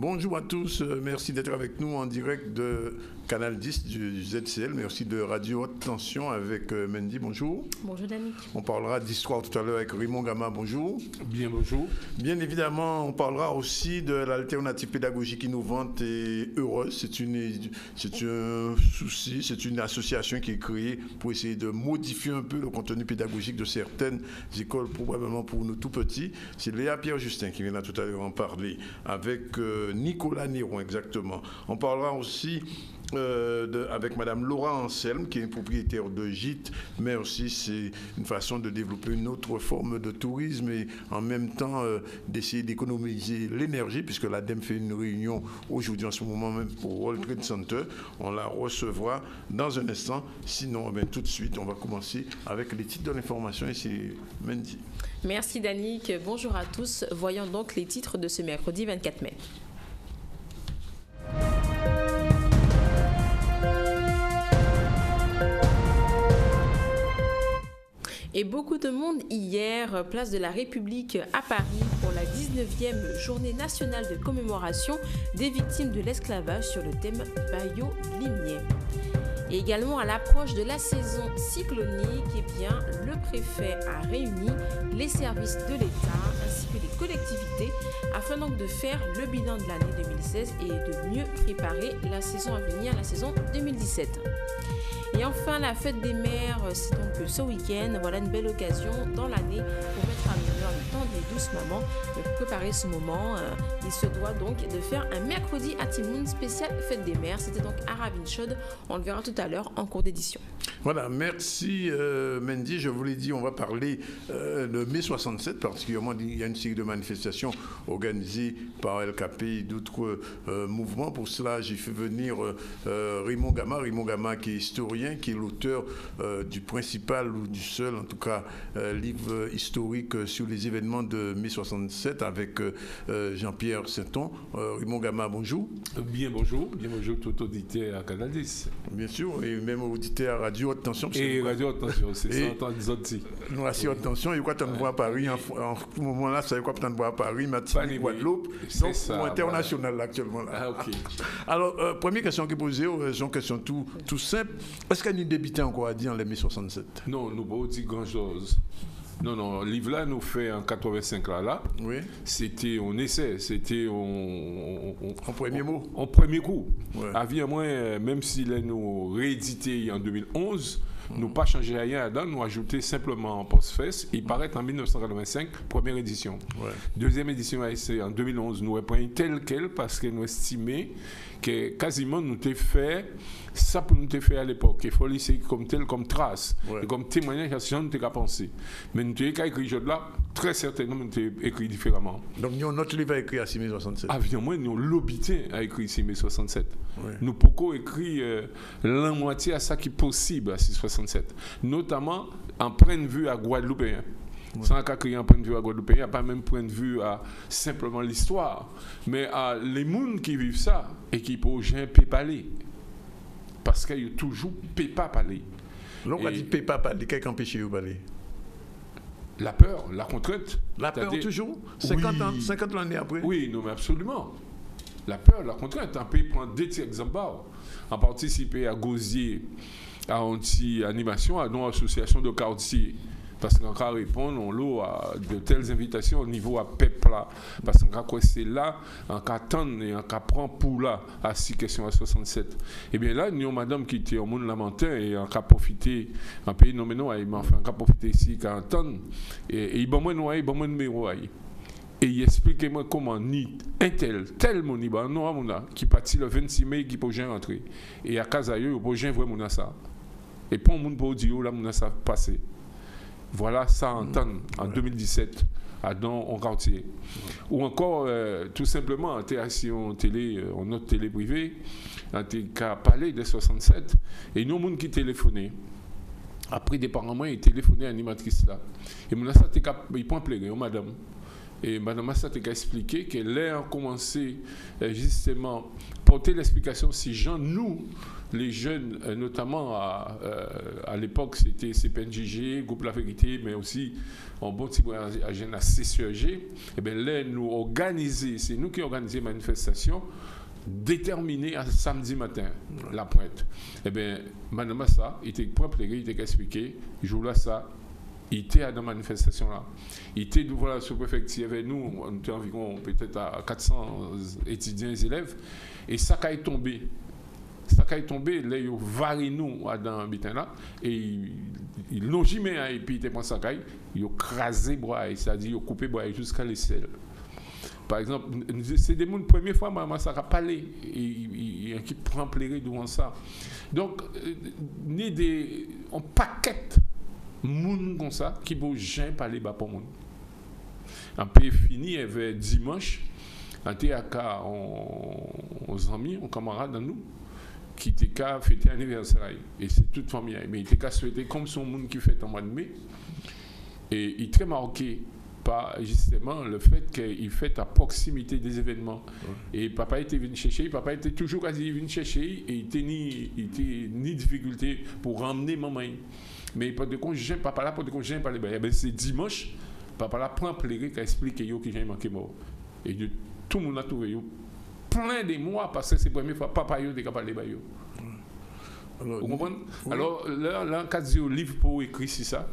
Bonjour à tous, merci d'être avec nous en direct de Canal 10 du ZCL, merci de Radio Haute Tension avec Mendy, bonjour. Bonjour Danick. On parlera d'histoire tout à l'heure avec Raymond Gama, bonjour. Bien, bonjour. Bien évidemment, on parlera aussi de l'alternative pédagogique innovante et heureuse. C'est un souci, c'est une association qui est créée pour essayer de modifier un peu le contenu pédagogique de certaines écoles, probablement pour nous tout petits. C'est Léa Pierre-Justin qui vient là tout à l'heure en parler, avec Nicolas Néron exactement. On parlera aussi avec Madame Laura Anselme, qui est propriétaire de gîte, mais aussi c'est une façon de développer une autre forme de tourisme et en même temps d'essayer d'économiser l'énergie, puisque l'ADEME fait une réunion aujourd'hui en ce moment même pour World Trade Center. On la recevra dans un instant. Sinon, tout de suite, on va commencer avec les titres de l'information et c'est Mendy. Merci Danick. Bonjour à tous. Voyons donc les titres de ce mercredi 24 mai. Et beaucoup de monde hier, place de la République à Paris, pour la 19e journée nationale de commémoration des victimes de l'esclavage sur le thème Bayo-Limier. Et également à l'approche de la saison cyclonique, le préfet a réuni les services de l'État ainsi que les collectivités afin donc de faire le bilan de l'année 2016 et de mieux préparer la saison à venir, la saison 2017. Et enfin, la fête des mères, c'est donc ce week-end. Voilà une belle occasion dans l'année pour mettre à l'honneur le temps des douces mamans. Pour préparer ce moment, il se doit donc de faire un mercredi à Timoun spécial fête des mères. C'était donc à Ravinchod. On le verra tout à l'heure en cours d'édition. Voilà, merci Mendy. Je vous l'ai dit, on va parler de mai 67, particulièrement il y a une série de manifestations organisées par LKP et d'autres mouvements. Pour cela, j'ai fait venir Raymond Gama qui est historien, qui est l'auteur du principal ou du seul, en tout cas, livre historique sur les événements de mai 67 avec Jean-Pierre Sainton. Raymond Gama, bonjour. Bien bonjour tout auditeur à Canal 10. Bien sûr, et même auditeur à Radio Haute Tension. Et Radio Haute Tension, c'est ça, entendre des autres. Nous, assez Haute Tension, il y a quoi t'en voir à Paris, en ce moment-là, ça y a quoi t'en voir à Paris, Martinique, Guadeloupe, donc ça, pour international là, actuellement. Là. Ah, ok. Alors, première question qui est posée, c'est une question tout simple. Est-ce qu'il y a une débuté encore à dire en mai 67? Non, nous ne pouvons pas dire grand-chose. Non, le livre là nous fait en 85 là. Oui. C'était on essaie, c'était en premier mot. En premier coup. Ouais. Avis moins, même s'il est nous réédité en 2011, nous pas changé rien là-dedans, nous ajouté simplement en post-fest. Il paraît en 1985, première édition. Ouais. Deuxième édition c'est en 2011, nous reprenons tel quel parce que nous estimons que quasiment nous t'ai fait ça pour nous t'ai fait à l'époque. Il faut laisser comme tel, comme trace, ouais. Et comme témoignage à ce que nous t'ai pensé. Mais nous t'ai écrit ce là, très certainement nous t'ai écrit différemment. Donc nous notre livre a écrit à 6 67. Évidemment, nous l'obité a écrit 6 67. Ouais. Nous pouvons écrire la moitié à ça qui est possible à 667. Notamment en point de vue à Guadeloupéen. Ouais. Sans qu'à créer un point de vue à Guadeloupéen, il n'y a pas même point de vue à simplement l'histoire. Mais à les gens qui vivent ça et qui peuvent jamais parler. Parce qu'il y a toujours pas parler. Donc on a dit pas parler, qu'est-ce qui empêche de parler? La peur, la contrainte. La peur toujours 50 années après? Oui, non mais absolument. La peur, la contrainte. On peut prendre deux exemples. En participer à Gosier, à anti-animation, à nos associations de quartier. Parce qu'on va répondre à de telles invitations au niveau à PEP là. Parce qu'on va c'est là, on va attendre et on va prendre pour là à 6 questions à 67. Et bien là, nous avons madame qui était au monde lamentin et on va profiter, en pays non mais non, enfin on va profiter ici, on va attendre. Et il va moi numéro. Et il explique-moi comment ni un tel moniba, non qui partit le 26 mai qui peut jamais rentrer. Et à Kazayo, il peut jamais voir ça. Et pour le monde pour dire là, mon ça passé. Voilà ça en 2017 à dans en quartier. Ou encore tout simplement en télé, en notre télé privée, on a parlé de 67 et nous monde qui téléphonait. Après des parents moi ils téléphonaient à l'animatrice là. Et mon ça il prend pleurer madame. Et Mme Massa t'a expliqué qu'elle a commencé justement porter l'explication si gens, nous, les jeunes, notamment à l'époque, c'était CPNJG, Groupe La Vérité, mais aussi en bon type à jeunes à CCEG, et bien là, nous organiser, c'est nous qui organisons la manifestation, déterminée à samedi matin, la pointe. Eh bien, Mme Massa, il était point plairé, il était expliqué, jour-là, ça, il était à la manifestation là. Il était devant la sous-préfecture avec nous, on était environ peut-être à 400 étudiants et élèves, et ça a tombé. Ça a tombé, là, ils ont varié nous dans le bitin là, et ils l'ont gimé, et puis ils ont pris ça, ils ont crasé bois, c'est-à-dire ils ont coupé bois jusqu'à l'aisselle. Par exemple, c'est des gens, la première fois, maman, ça a parlé, et qui prend plaisir devant ça. Donc, ni des. On paquette moun comme ça, qui ne jamais parler bas pour moun. Un peu fini, vers dimanche, on était à on amis, on camarade dans nous, qui était qu'à fêter l'anniversaire. Et c'est toute famille. Mais il était qu'à souhaiter comme son monde qui fête en mois de mai. Et il est très marqué par justement le fait qu'il fait à proximité des événements. Et papa était venu chercher, papa était toujours quasi venu chercher, et il était ni difficulté pour ramener maman. Mais pas de compte, papa là, pas de compte, j'ai pas les bails. C'est dimanche, papa là prend plaisir qu'à expliquer que j'ai manqué mort. Et de tout le monde a trouvé plein de mois parce que c'est la première fois papa yo capable de bailler. Vous comprenez? Alors là, quand il y a un livre pour écrire sur ça,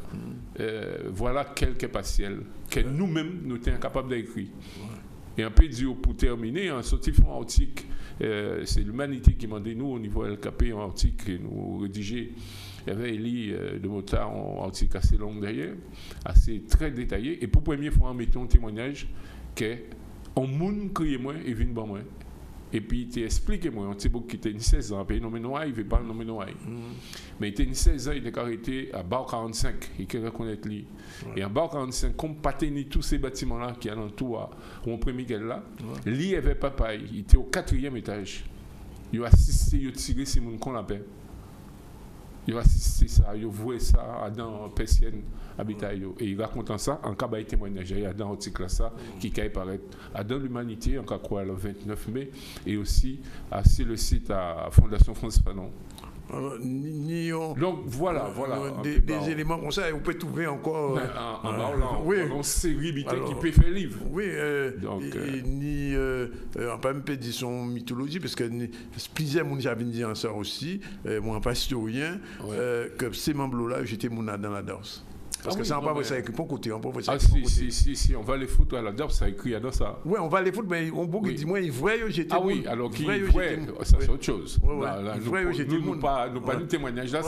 voilà quelques partiels que nous-mêmes nous sommes capables d'écrire. Et un peu dire pour terminer, un sorti fond article, c'est l'humanité qui m'a dit nous au niveau LKP un article que nous rédigé. Il y avait Elie de Motard en article assez long derrière, assez très détaillé. Et pour la première fois, on mettait un témoignage que on monde crié moi et vient bon moi. Et puis il t'explique moi, un petit peu qui était 16 ans, puis nommé noir, il veut pas nommer noir. Mais il était 16 ans, il était arrêté à Bar 45, il peut reconnaître lui. Et à Bar 45, comme pas tenir tous ces bâtiments là qui alentour au premier qu'elle là, lui avait papa, il était au 4e étage. Il a assisté, il a tiré ces moun qu'on l'appelle. Il a assisté ça, il a voué ça dans Persienne habitat et il raconte ça en cas de témoignage. Il y a dans l'article ça qui apparaît dans l'humanité en cas quoi le 29 mai et aussi sur le site à Fondation France Fanon. Donc voilà. Des éléments comme ça, on peut trouver encore. Une série qui peut faire livre. Oui, on peut même dire son mythologie, parce que plusieurs gens avaient dit en ça aussi, moi, pas historien, que ces membres-là, j'étais dans la danse. Parce que ça, on va ça écrit pour côté. Si, on va les foutre à la danse, ça écrit dans ça. Oui, on va les foutre, mais on peut dire, moi, il voit, j'étais. Ah oui, alors qu'il voit, ça c'est autre chose. Nous, pas de témoignage là,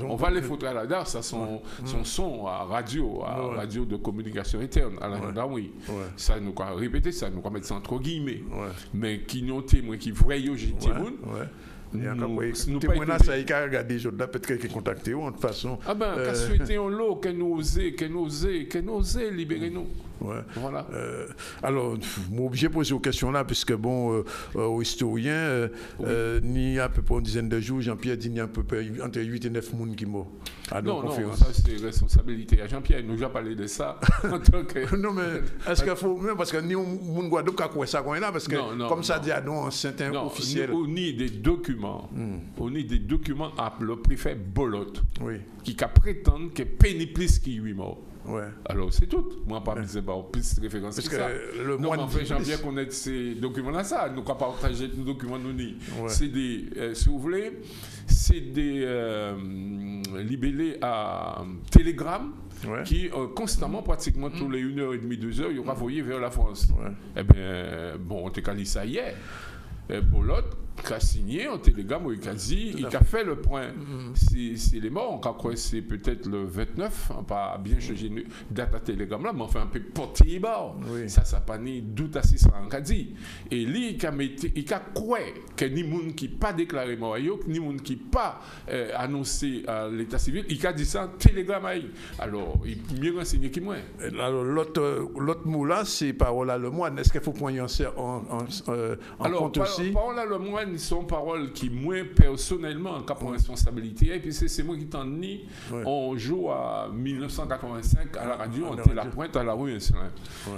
on va les foutre à la danse, ça son son à radio de communication interne, à la gendarmerie. Ça, nous va répéter ça, nous va mettre ça entre guillemets. Mais qui nous témoignent, qui voient, j'étais. Nous témoignons ça, il a regardé peut-être quelqu'un contacté ou de toute façon. Ah ben, qu'à souhaiter en l'eau, qu'elle nous osait libérer nous. Voilà. Alors, je suis obligé de poser aux questions là, puisque bon, aux historiens, ni à peu près une dizaine de jours, Jean-Pierre dit qu'il y a à peu près entre 8 et 9 personnes qui meurent. Non, ça c'est responsabilité. Jean-Pierre nous a parlé de ça en tant que. Non, mais est-ce qu'il faut. Parce que ni on Guadeloupe qui a quoi ça là, parce que comme ça dit à nous, un certain officiel. On a des documents. On a des documents à le préfet Bolot. Qui prétendent que peine plus qui 8 morts. Alors c'est tout. Moi, pas plus de référence. Parce que le mois de Jean-Pierre connaît ces documents-là, ça. Nous ne partager tous les documents nous ni. C'est des, si vous voulez, c'est des libellés à Telegram qui constamment, pratiquement tous les 1h30, 2h, ils ont renvoyé vers la France. Eh bien, bon, on t'a calé ça hier. Bolot qui a signé un télégramme où il a dit, il a fait le point. C'est les morts, on croit que c'est peut-être le 29, on pas bien changé date à télégramme là, mais enfin un peu porté bas. Ça n'a pas ni doute à 600 ans qu'a dit. Et lui, il a quoi que ni monde qui pas déclaré mort, ni monde qui pas annoncé à l'état civil, il a dit ça télégramme. Alors, il peut mieux renseigner qui moi. Alors, l'autre mot là, c'est parole à le moine. Est-ce qu'il faut prendre en compte aussi aussi. Parole à le moine, sont paroles qui, moi, personnellement, en cas pour responsabilité, et puis c'est moi qui t'en dis, on joue à 1985 à la radio, on était la pointe à la rue,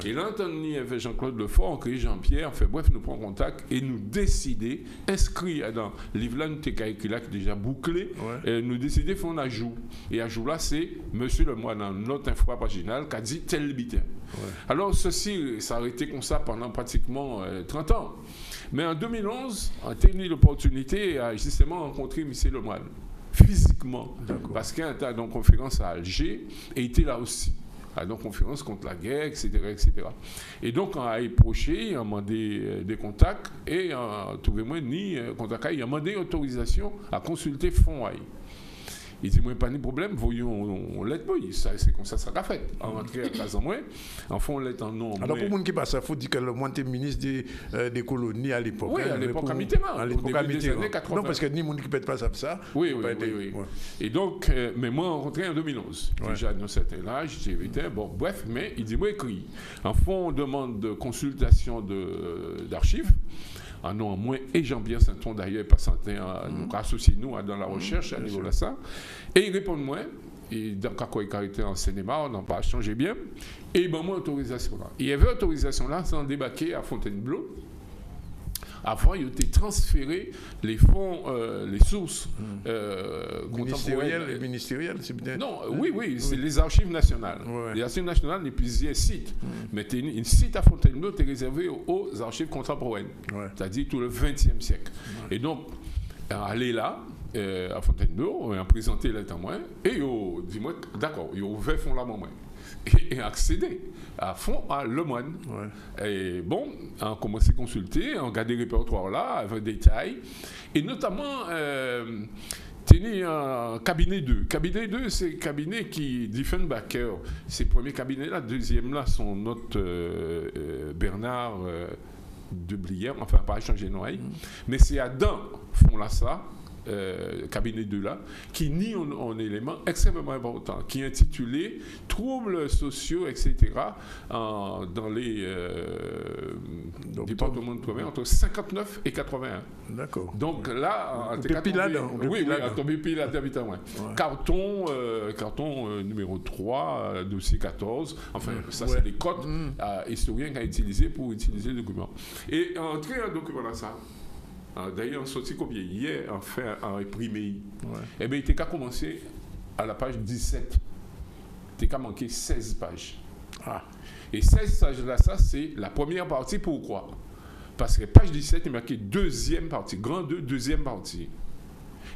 et là, on dit avec Jean-Claude Lefort, on crée Jean-Pierre, fait bref, nous prenons contact et nous décider, inscrit dans le livre là, nous là qui est déjà bouclé, nous décider de faire un ajout. Et ajout là, c'est Monsieur le moine, dans notre info paginale, qui a dit tel bitin. Alors, ceci, ça a été comme ça pendant pratiquement 30 ans. Mais en 2011, on a eu l'opportunité à justement rencontrer Michel Lemoine, physiquement, parce qu'il était dans une conférence à Alger, et il était là aussi, à une conférence contre la guerre, etc., etc. Et donc, on a approché, on a demandé des contacts, et trouvez-moi ni contact, il a demandé autorisation à consulter Fonds. Il dit, moi, pas de problème, voyons, on l'aide, c'est comme ça qu'a fait. En rentrée à casa moins, en fond, on l'aide en nom. Alors, pour les gens qui passent, il faut dire que le moine était ministre des colonies à l'époque. Oui, à l'époque à Mitterrand. À l'époque à Mitterrand. Non, parce que ni monde qui ne pète pas ça. Oui. Et donc, mais moi, on rentré en 2011. Déjà, dans un certain âge, j'étais, bon, bref, mais il dit, moi, écrit. En fond, on demande de consultation d'archives. Non, moi et Jean-Pierre Saint-On d'ailleurs, pas santé, nous associés nous dans la recherche à niveau de ça. Et il répond moi, et dans le cas où il était en cinéma, on n'a pas changé bien, et il m'a mis autorisation là. Il y avait autorisation là sans débarquer à Fontainebleau. Avant, il était transféré les fonds, les sources ministérielles, c'est bien. Non, oui, c'est les archives nationales. Les archives nationales, les plusieurs sites. Mais un site à Fontainebleau est réservé aux archives contemporaines, c'est-à-dire tout le XXe siècle. Et donc, aller là, à Fontainebleau, on a présenté les témoins, et dis-moi, d'accord, ils ont ouvert fond là, moi. Et accéder à fond à Lemoine. Et bon, on a commencé à consulter, on a regardé le répertoire là, avec détail, et notamment, tenir un cabinet 2. Cabinet 2, c'est un cabinet qui, Diefenbacher, c'est le premier cabinet là, deuxième là, son notre Bernard de Blière, enfin, pas changer de nom, mais c'est à Dan, font là ça. Cabinet 2 là, qui nie un élément extrêmement important, qui est intitulé Troubles sociaux, etc., dans les départements de Outre-mer, entre 59 et 81. D'accord. Donc là, on tombé pile là, carton numéro 3, dossier 14, enfin, ça c'est les codes historiens qui ont utilisé pour utiliser le document. Et entrer un document là, ça. D'ailleurs, on sorti copié hier, enfin, en imprimé. Eh bien, il était qu'à commencer à la page 17. Il était qu'à manquer 16 pages. Et 16 pages là, ça, c'est la première partie. Pourquoi? Parce que page 17, il marqué deuxième partie, grand 2, deuxième partie.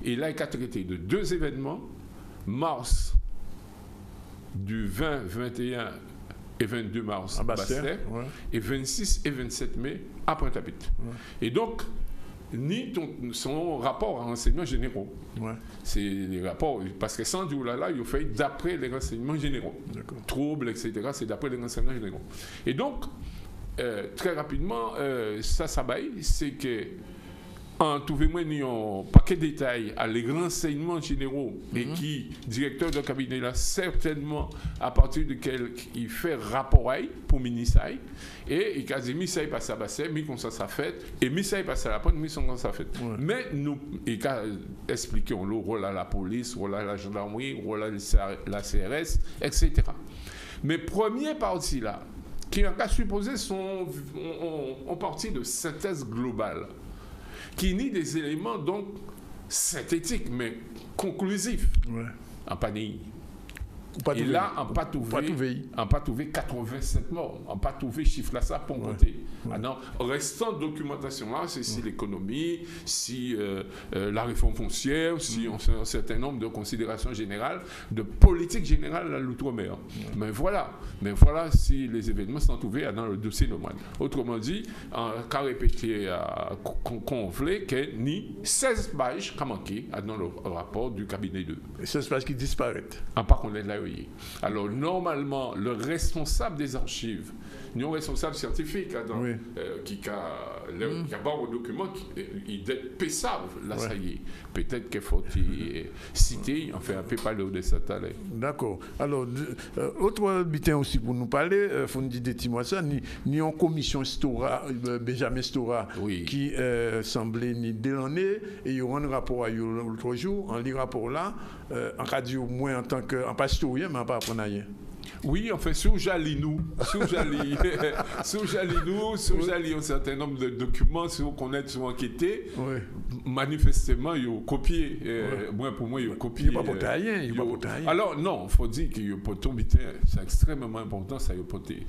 Et là, il a traité de deux événements, mars du 20, 21 et 22 mars à Bastère, et 26 et 27 mai à Pointe-à-Pitre. Et donc, ni son rapport à renseignements généraux. C'est les rapports, parce que sans dire là, il fait d'après les renseignements généraux. Troubles, etc., c'est d'après les renseignements généraux. Et donc, très rapidement, ça baille, c'est que en trouvez-moi un paquet de détails à les renseignements généraux et qui, directeur de cabinet là, certainement à partir duquel il fait rapport pour ministre et il a dit Misaï passe à Basset, mi comme ça fait et Misaï passe à la pointe, mi comme ça fait. Mais nous, il a expliqué le rôle à la police, rôle à la gendarmerie, rôle à la CRS, etc. Mais première partie là, qui a supposé son en partie de synthèse globale, qui nie des éléments donc synthétiques mais conclusifs en panier. Et là, on pas trouvé 87 morts, on pas trouvé chiffre là ça pour compter. Non, restant documentation là, c'est si l'économie, si la réforme foncière, si un certain nombre de considérations générales, de politique générale à l'outre-mer. Mais voilà si les événements sont trouvés dans le dossier normal. Autrement dit, on a répété qu'on voulait que ni 16 pages qui manqué dans le rapport du cabinet 2. Et 16 pages qui disparaissent. En pas qu'on est là. Alors, normalement, le responsable des archives, nous responsable scientifique, qui a pas un document, il savent, là, ça y est. Peut-être qu'il faut citer, enfin, un peu parler de ça. D'accord. Alors, autre bitin aussi pour nous parler, il faut nous dire des petits mots ça, ni en commission Stora, Benjamin Stora, qui semblait ni délanner, et il y aura un rapport à l'autre jour, en lit rapport là, en cas de moins en tant que, en pas historien, mais en pas apprendre rien. Oui, en fait, si vous allez un certain nombre de documents, si vous connaissez, si vous enquêtez, manifestement, il y a copié. Moi, pour moi, il y a copié. Il n'y a pas pour rien. Alors, non, il faut dire qu'il y a pas tout, c'est extrêmement important, ça y a poté.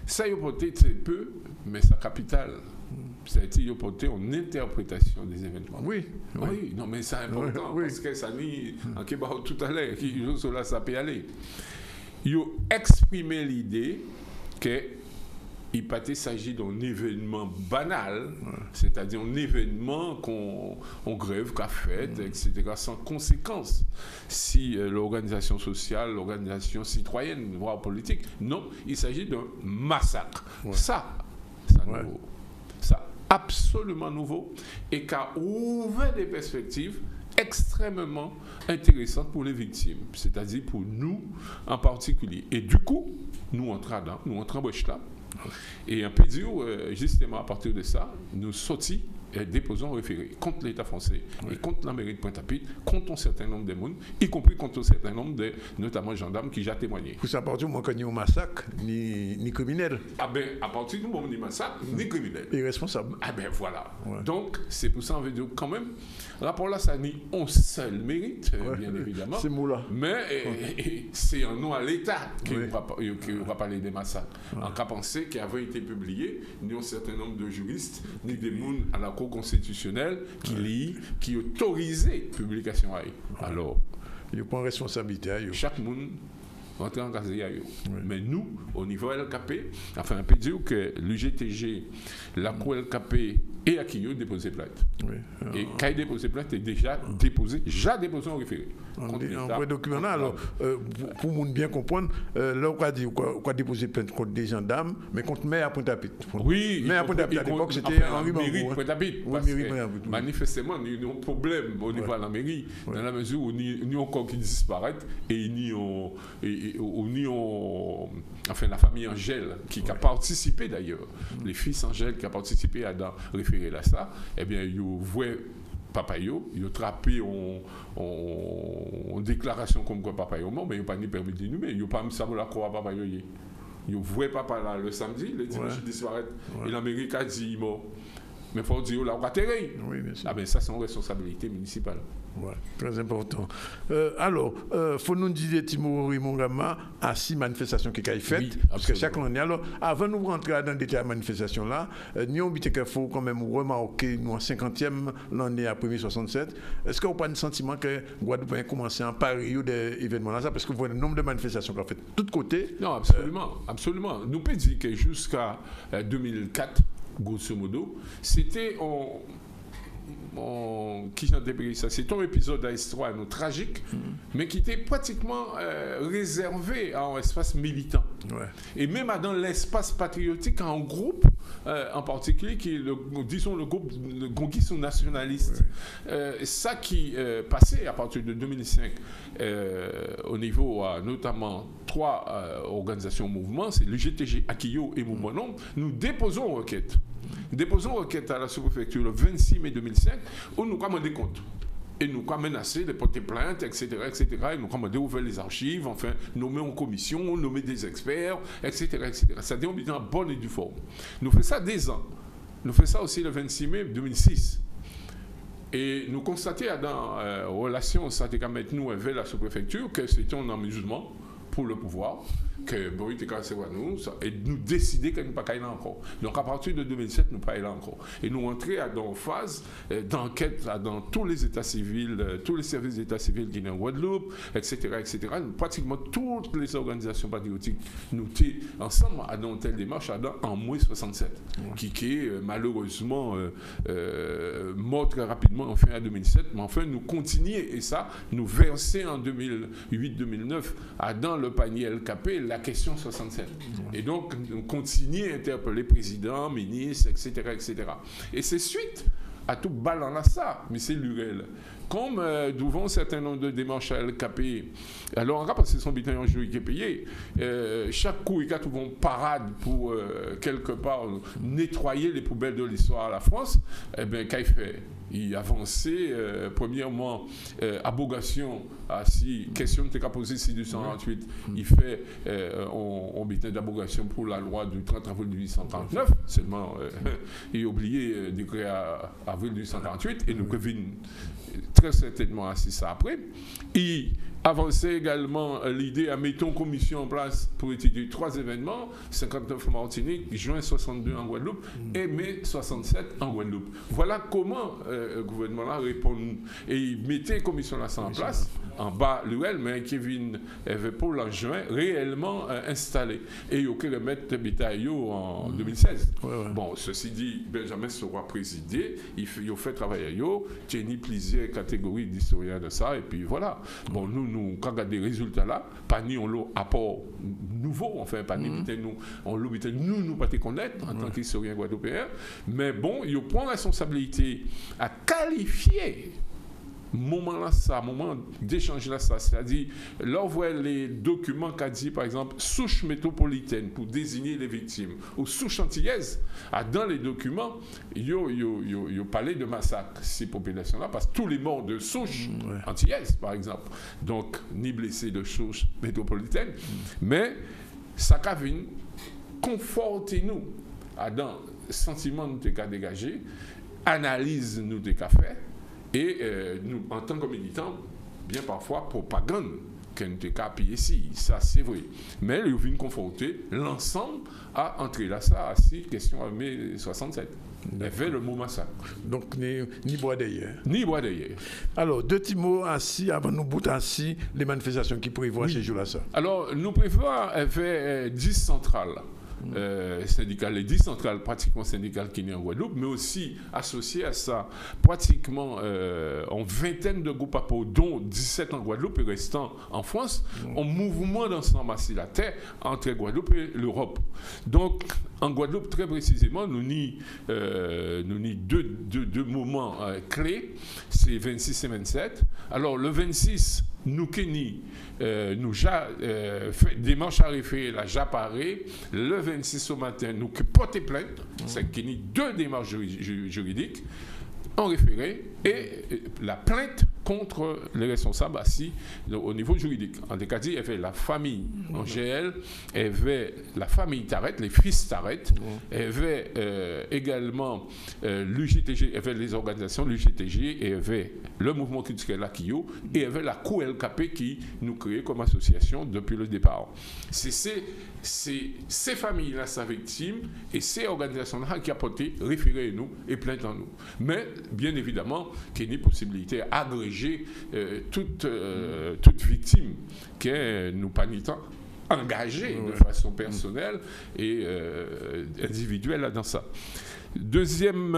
Ça y a poté, c'est peu, mais c'est capital. C'est-à-dire, il y a poté en interprétation des événements. Oui, non, mais c'est important, parce que ça dit, en Québec, tout à l'heure, cela, ça peut aller. Ils ont exprimé l'idée qu'il s'agit d'un événement banal, c'est-à-dire un événement qu'on grève, qu'on fait, etc., sans conséquence. Si l'organisation sociale, l'organisation citoyenne, voire politique, non, il s'agit d'un massacre. Ça nouveau. Ça, absolument nouveau, et qui a ouvert des perspectives extrêmement intéressante pour les victimes, c'est-à-dire pour nous en particulier. Et du coup, nous entrons en bouche là. Et un peu dire, justement à partir de ça, nous sortis et déposons un référé contre l'État français et contre la mairie de Pointe-à-Pitre, contre un certain nombre de monde, y compris contre un certain nombre de, notamment gendarmes qui j'ai témoigné. Pour ça, à partir du moment qu'il y a un massacre, ni criminel. Ah ben, à partir du moment où il y a un massacre, ni criminel. Irresponsable. Ah ben voilà. Donc, c'est pour ça, on veut dire quand même, rapport là, ça ni un seul mérite, bien évidemment. C'est moula. Mais c'est un nom à l'État qui va parler des massacres. En cas pensé qui avait été publié, ni un certain nombre de juristes, ni des gens à la Cour constitutionnelle qui lit, qui autorisait publication. Alors, il y a pas de responsabilité. Chaque monde rentre en casier. Mais nous, au niveau LKP, enfin, on peut dire que l'UGTG, la Cour LKP et Akio déposé plainte. Et quand il dépose plainte, est déjà déposé en référé. En vrai document là, alors, pour monde bien comprendre, là on a déposé plainte contre des gendarmes, mais contre maire à Pointe-à-Pitre. Oui, maire à Pointe-à-Pitre à l'époque, c'était Henri Mangou. Mairie Pointe-à-Pitre. Manifestement, nous avons un problème au niveau de la mairie, dans la mesure où nous avons encore qui disparaît et nous avons la famille Angèle qui a participé d'ailleurs, les fils Angèle qui a participé à référer à ça, eh bien, ils voient papa yo, ils ont trappé en déclaration comme quoi papa yo mort, mais ils n'ont pas ni permis de l'inhumer, ils n'ont pas mis ça pour la croix papa yo. Ils voient papa là le samedi, le dimanche il disparaît, et l'Amérique a dit il est mort. Mais il faut dire là, on va terrer. Oui, bien sûr. Ah ben ça, c'est une responsabilité municipale. Ouais, très important. Alors, il faut nous dire, Timori Mongama, à 6 manifestations qui ont été faites, parce que chaque année. Alors, avant de nous rentrer dans les détails de la manifestation là, nous avons qu'il faut quand même remarquer, nous en 50e l'année après 1967, est-ce que vous n'avez pas le sentiment que Guadeloupe a commencé en période d'événements là, parce que vous voyez le nombre de manifestations qu'on a fait de tous côtés? Non, absolument, absolument. Nous pouvons dire que jusqu'à 2004, grosso modo, c'était c'est un épisode d'histoire tragique, mais qui était pratiquement réservé à un espace militant. Et même dans l'espace patriotique, un groupe en particulier, qui est le groupe de Gonguisson nationaliste. Ça qui passait à partir de 2005 au niveau notamment 3 organisations mouvements, c'est l'UGTG, Akio et Mouvement Nombre. Nous déposons une requête. Déposons une requête à la sous-préfecture le 26 mai 2005 où nous avons demandé compte. Et nous avons menacé de porter plainte, etc., etc. Et nous avons demandé d'ouvrir les archives, enfin, nommer en commission, nommer des experts, etc., etc. Ça a été en bonne et due forme. Nous faisons ça 10 ans. Nous faisons ça aussi le 26 mai 2006. Et nous constatons dans relation avec nous avec la sous-préfecture que c'était un amusement pour le pouvoir, que Boris était cassé à nous, et nous décider que nous ne pas aller là encore. Donc à partir de 2007, nous ne pas aller là encore. Et nous entrer dans une phase d'enquête dans tous les états civils, tous les services d'état civil qui sont en Guadeloupe, etc., etc. Pratiquement toutes les organisations patriotiques nous étaient ensemble dans telle démarche en mai 67, qui est malheureusement mort très rapidement en fin 2007, mais enfin nous continuons et ça, nous verser en 2008-2009 dans le panier LKP la question 67. Et donc, nous continuons à interpeller président, ministre, etc., etc. Et c'est suite à tout ballon là ça, mais c'est l'URL. Comme devant un certain nombre de démarches à LKP, alors on va passer son bilan en juillet qui est payé. Chaque coup, il y a tout une parade pour quelque part nettoyer les poubelles de l'histoire à la France. Eh bien, qu'est-ce qu'il fait? Il avançait, premièrement, abrogation à si question de posée 648. Il fait on bitin d'abrogation pour la loi du 30 avril 1839. Seulement, il a oublié décret à avril 1848 et nous revenons très certainement à ça après. Il avançait également l'idée à mettre une commission en place pour étudier 3 événements, 59 en Martinique, juin 62 en Guadeloupe et mai 67 en Guadeloupe. Voilà comment le gouvernement là répond. Et il mettait une commission là en place, en bas l'UL, mais Kevin avait pour en juin réellement installé. Et il y a que remettre Bitaillot en 2016. Bon, ceci dit, Benjamin sera présidé, il a fait travailler, il y a plusieurs catégories d'historiens de ça, et puis voilà. Bon, nous, quand on a des résultats là, pas ni on l'a apport nouveau, enfin, pas ni nous, on l'a nous pas te connaître en tant qu'historien guadeloupéen, mais bon, il prend la responsabilité à qualifier moment là ça, moment d'échange là ça, c'est-à-dire là on voit les documents qu'a dit par exemple souche métropolitaine pour désigner les victimes ou souche antillaise, dans les documents yo parlait de massacre ces populations là parce que tous les morts de souche antillaise par exemple, donc ni blessés de souche métropolitaine, mais ça qu'a vu conforter nous dans sentiment nous t'es qu'à dégager, analyse nous t'es qu'à faire. Et nous, en tant que militants, bien parfois, propagande qu'on ne peut pas payer ici, ça c'est vrai. Mais ils viennent confronter l'ensemble à entrer là, ça, à ces questions à mai 67. Vers le mot massacre. Donc, ni bois d'ailleurs. Ni bois d'ailleurs. Alors, 2 petits mots ainsi, avant nous bout ainsi, les manifestations qui prévoient ces jours-là, ça. Alors, nous prévoyons vers 10 centrales. Syndicales, les 10 centrales pratiquement syndicales qui sont en Guadeloupe, mais aussi associées à ça pratiquement en vingtaine de groupes à peau, dont 17 en Guadeloupe et restant en France, en mouvement d'ensemble assis la terre entre Guadeloupe et l'Europe. Donc, en Guadeloupe, très précisément, nous ni deux moments clés, c'est 26 et 27. Alors, le 26, nous Kenny, nous fait démarche à référer la Japaré. Le 26 au matin, nous porter plainte. C'est Kenny 2 démarches juridiques en référé et la plainte contre les responsables assis au niveau juridique. En tout cas, il y avait la famille en GL, il y avait la famille Tarrête, les fils Tarrête, il y avait également l'UJTG, il y avait les organisations, l'UJTG, et il y avait le mouvement culturel Akio, et il y avait la COULKP qui nous créait comme association depuis le départ. C'est ces familles-là, sa victime, et ces organisations-là qui apportaient référé nous et plainte en nous. Mais, bien évidemment, qu'il y ait une possibilité d'agréger toute victime qui est, nous paniquant, engagée de façon personnelle et individuelle dans ça. Deuxième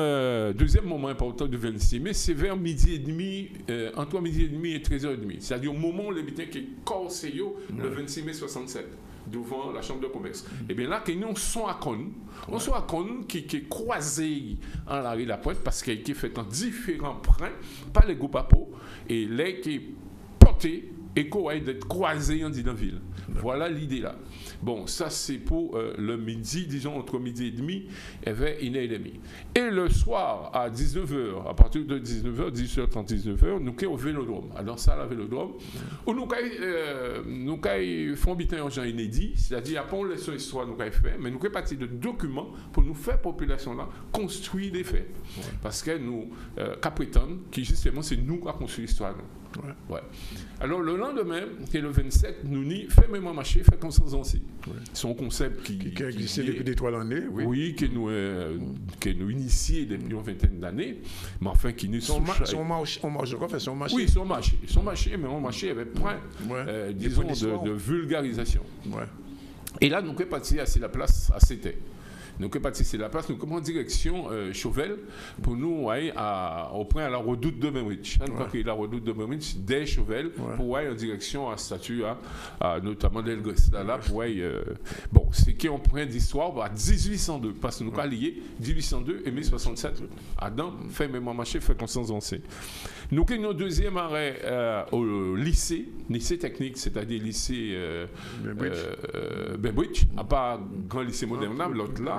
moment important du 26 mai, c'est vers midi et demi, entre midi et demi et 13h30. C'est-à-dire au moment où les militaires qui corsent le 26 mai 67. Devant la chambre de commerce. Et bien là, nous sommes à Con. On sont à Con qui est croisé en la rue La Pointe parce qu'il est fait en différents points par les groupes à peau et les qui est porté et qui a d'être croisé en la ville. Voilà l'idée là. Bon, ça c'est pour le midi, disons entre midi et demi, et vers 1h30. Et le soir à 19h, à partir de 19h, 18h30, 19h, nous sommes au Vélodrome, dans ça la Vélodrome, où nous faisons un genre inédit, c'est-à-dire après on laisse l'histoire nous fait, mais nous sommes partis de documents pour nous faire population là construire des faits. Parce que nous prétendons que justement c'est nous qui avons construit l'histoire. Ouais. Alors, le lendemain, qui est le 27, nous n'y fait même marché, fait conscience. C'est un concept qui a existé depuis 3 années. Oui, qui nous initié depuis une vingtaine d'années, mais enfin qui nous sont marché. Oui, son marché, mais on marché avec point, disons, de vulgarisation. Ouais. Et là, nous sommes partis à la place à C'était. Nous sommes partis à la place, nous sommes en direction Chauvel pour nous aller au point à la redoute de Benwich. La redoute de Benwich, dès Chauvel, pour aller en direction à statue, notamment d'Elgrès. Là, pour aller. Bon, c'est qui on prend d'histoire à 1802, parce que nous sommes liés 1802 et 1067. Adam fait même marché, fait conscience ancien. Nous avons notre deuxième arrêt au lycée technique, c'est-à-dire lycée Benbridge, à part grand lycée moderne, l'autre là,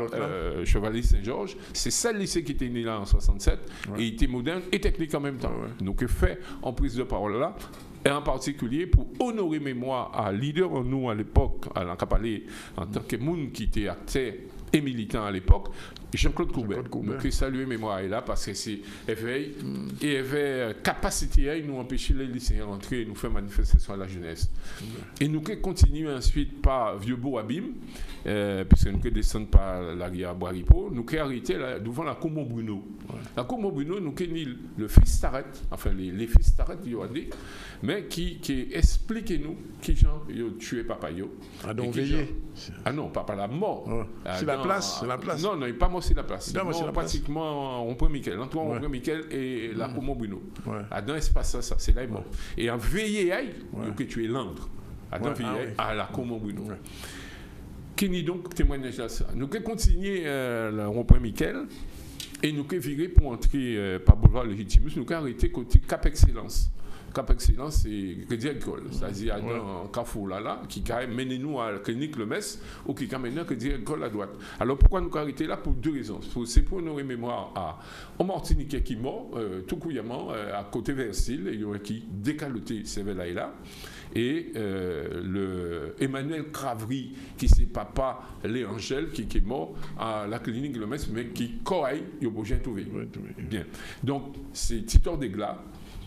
Chevalier Saint-Georges. C'est ça le lycée qui était né là en 67, et il était moderne et technique en même temps. Donc, fait en prise de parole là, et en particulier pour honorer mémoire à leader en nous à l'époque, à l'Ancapalé, en tant que monde qui était acteur et militant à l'époque, Jean-Claude Courbet. Donc, saluer mémoire est là parce que c'est éveil et avait capacité à nous empêcher les lycéens d'entrer et nous faire manifestation à la jeunesse. Et nous continuons ensuite par Vieux-Beau Abîme, puisque nous descendons par la rivière Boiripo, nous avons arrêté devant la Cour Bruno. La Cour Bruno, nous avons le fils Tarret, enfin les fils Tarret, mais qui explique nous qui Jean tué papa yo. Ah donc veillé. Ah non, pas la mort. C'est la place, c'est la place. Non, il n'est pas mort, c'est la place. C'est pratiquement on prend Michael. Entre on prend Michael et la Cour Bruno. Dans l'espace ça, c'est là il est mort. Et en veillé que tu es Landre. Dans veillé à la Cour Bruno. Qui n'est donc témoignage à ça. Nous avons continué le rond-point Michael et nous avons viré pour entrer par boulevard Légitimus. Nous avons arrêté côté Cap Excellence. Cap Excellence, c'est Crédit Agricole. C'est-à-dire dans un carrefour là, qui mène nous à la clinique Le Metz ou qui mène à Crédit Agricole à droite. Alors pourquoi nous avons arrêté là? Pour deux raisons. C'est pour honorer mémoire à Martiniquais qui est mort, tout couillamment, à côté Versil, il y aurait qui décaloté ces là. Et Emmanuel Cravry, qui c'est papa Léangel, qui est mort à la clinique Le Metz, mais qui corrige, il a bien trouvé. Bien. Donc, c'est Titor Degla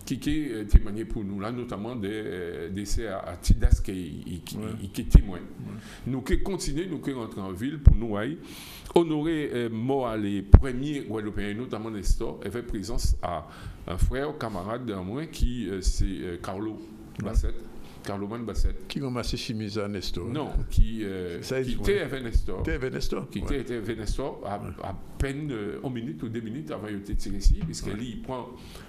qui est témoigné pour nous, là, notamment des décès à Tidas qui est témoin. Nous qui continuons, nous qui rentrons en ville pour nous honorer les premiers Guadeloupéens, notamment Nestor, et fait présence à un frère, camarade de moi, qui c'est Carlo Bassett. Carloman Bassett. Qui ramassait chemise à Nestor? Non, qui était avec Nestor. Qui était avec Nestor à peine 1 minute ou 2 minutes avant de tirer ici, puisqu'il prend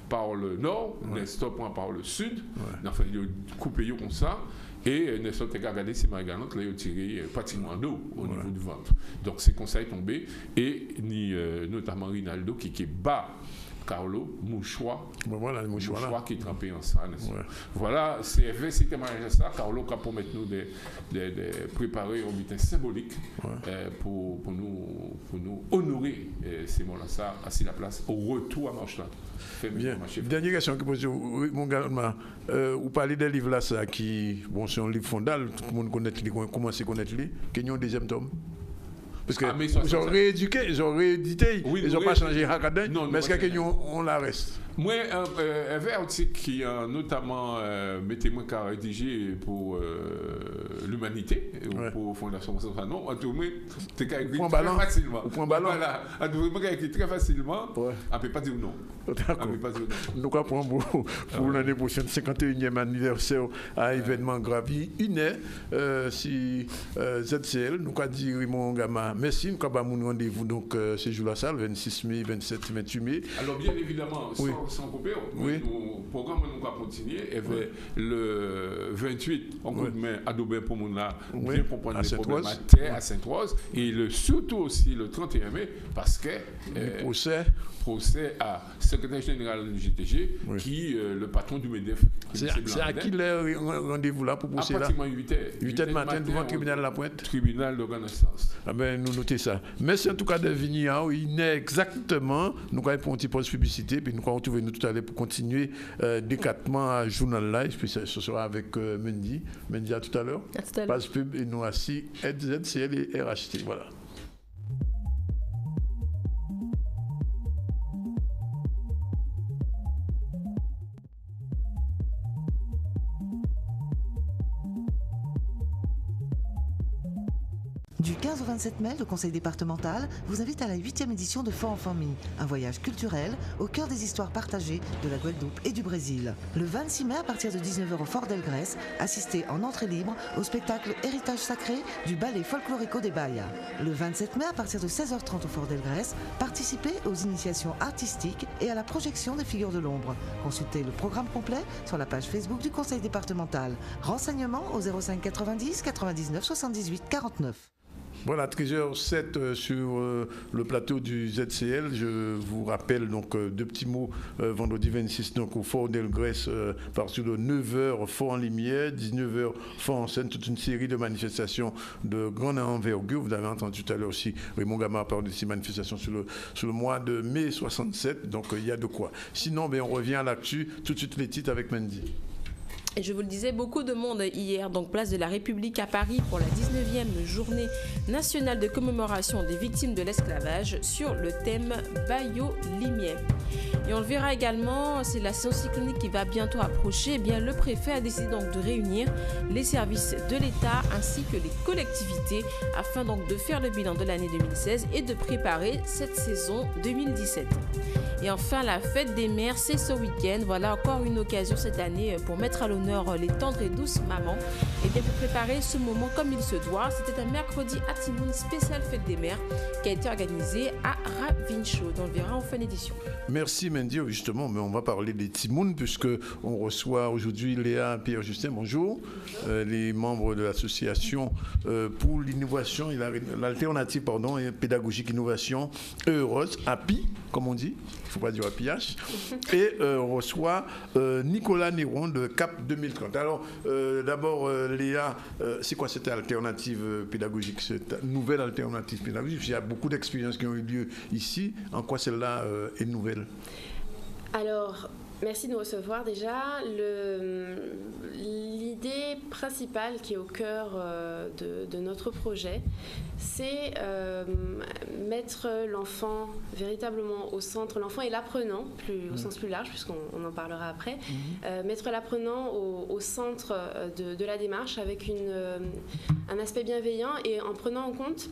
par le nord, Nestor prend par le sud, enfin il a coupé comme ça, et Nestor a regardé ses marganantes, là il a tiré pratiquement d'eau au niveau du ventre. Donc c'est comme ça est tombé, et notamment Rinaldo qui est bas. Carlo, mouchoir qui est trempé en sang. Voilà, c'est témoignage de ça. Carlo qui a pour mettre nous de préparer un butin symbolique pour nous honorer ces mots-là, ça, à la place, au retour à Marchland. Bien. Dernière question que pose mon gars, vous parlez des livres là, ça, qui, bon, c'est un livre fondal, tout le monde connaît, commence à connaître lui, qu'il y a un deuxième tome. Parce que ils ont rééduqué, ils ont réédité, ils n'ont pas changé Hakadin, mais est-ce qu'on la reste? Moi, un article qui a notamment mettez-moi qu'à rédiger pour l'humanité, ou pour Fondation Consensus, non, en tout cas, tu as écrit très facilement. Au point ballon. Voilà, tu as écrit très facilement, on ne peut pas dire non. Nous avons pour l'année prochaine, 51e anniversaire à événement gravi, si ZCL, nous avons dit Raymond Gama, merci, nous avons rendez-vous donc ce jour-là, le 26 mai, 27, 28 mai. Alors bien évidemment, sans couper, le programme nous va continuer, et le 28, on compte à Daubin pour nous là, bien comprendre les problèmes à terre, à Sainte-Rose, et surtout aussi le 31 mai, parce que procès à secrétaire général du GTG, qui le patron du MEDEF. C'est à qui le rendez-vous là pour procès là? Pratiquement 8h. 8h matin devant le tribunal de la Pointe. Tribunal de Renaissance. Ah ben, nous notons ça. Merci en tout cas de venir. Il est exactement. Nous allons pour un petit poste publicité, puis nous allons retrouver nous tout à l'heure pour continuer décatement à Journal Live, puis ce sera avec Mendy. Mendy à tout à l'heure. À tout à l'heure. Passe pub et nous assis ZCL et RHT. Voilà. Du 15 au 27 mai, le conseil départemental vous invite à la 8e édition de Fort en famille, un voyage culturel au cœur des histoires partagées de la Guadeloupe et du Brésil. Le 26 mai, à partir de 19h au Fort d'Elgrès, assistez en entrée libre au spectacle Héritage sacré du ballet folklorico des Bayas. Le 27 mai, à partir de 16h30 au Fort d'Elgrès, participez aux initiations artistiques et à la projection des figures de l'ombre. Consultez le programme complet sur la page Facebook du conseil départemental. Renseignements au 05 90 99 78 49. Voilà, 13h07 sur le plateau du ZCL. Je vous rappelle donc deux petits mots. Vendredi 26 donc, au Fort d'Elgrès, à partir de 9h, Fort en Limière, 19h, Fort en Seine, toute une série de manifestations de grande envergure. Vous avez entendu tout à l'heure aussi Raymond Gamard parler de ces manifestations sur le mois de mai 67. Donc il y a de quoi. Sinon, on revient à l'actu. Tout de suite les titres avec Mandy. Et je vous le disais, beaucoup de monde hier, donc place de la République à Paris pour la 19e journée nationale de commémoration des victimes de l'esclavage sur le thème Bayo-Limier. Et on le verra également, c'est la séance cyclonique qui va bientôt approcher. Eh bien, le préfet a décidé donc de réunir les services de l'État ainsi que les collectivités afin donc de faire le bilan de l'année 2016 et de préparer cette saison 2017. Et enfin, la fête des mères, c'est ce week-end. Voilà encore une occasion cette année pour mettre à l'honneur les tendres et douces mamans. Et bien pour préparer ce moment comme il se doit, c'était un mercredi à Timoun spécial fête des mères qui a été organisé à Ravincho. On le verra en fin d'édition. Merci Mandy, justement, mais on va parler des Timounes puisque on reçoit aujourd'hui Léa Pierre-Justin, bonjour, les membres de l'association pour l'innovation et l'alternative pédagogique innovation heureuse, API, comme on dit. Il ne faut pas dire APH. Et on reçoit Nicolas Néron de CAP 2030. Alors, d'abord, Léa, c'est quoi cette alternative pédagogique, cette nouvelle alternative pédagogique? Il y a beaucoup d'expériences qui ont eu lieu ici. En quoi celle-là est nouvelle? Alors, merci de nous recevoir déjà. L'idée principale qui est au cœur de notre projet, c'est mettre l'enfant véritablement au centre, l'enfant et l'apprenant, au sens plus large, puisqu'on en parlera après, mettre l'apprenant au centre de la démarche avec un aspect bienveillant et en prenant en compte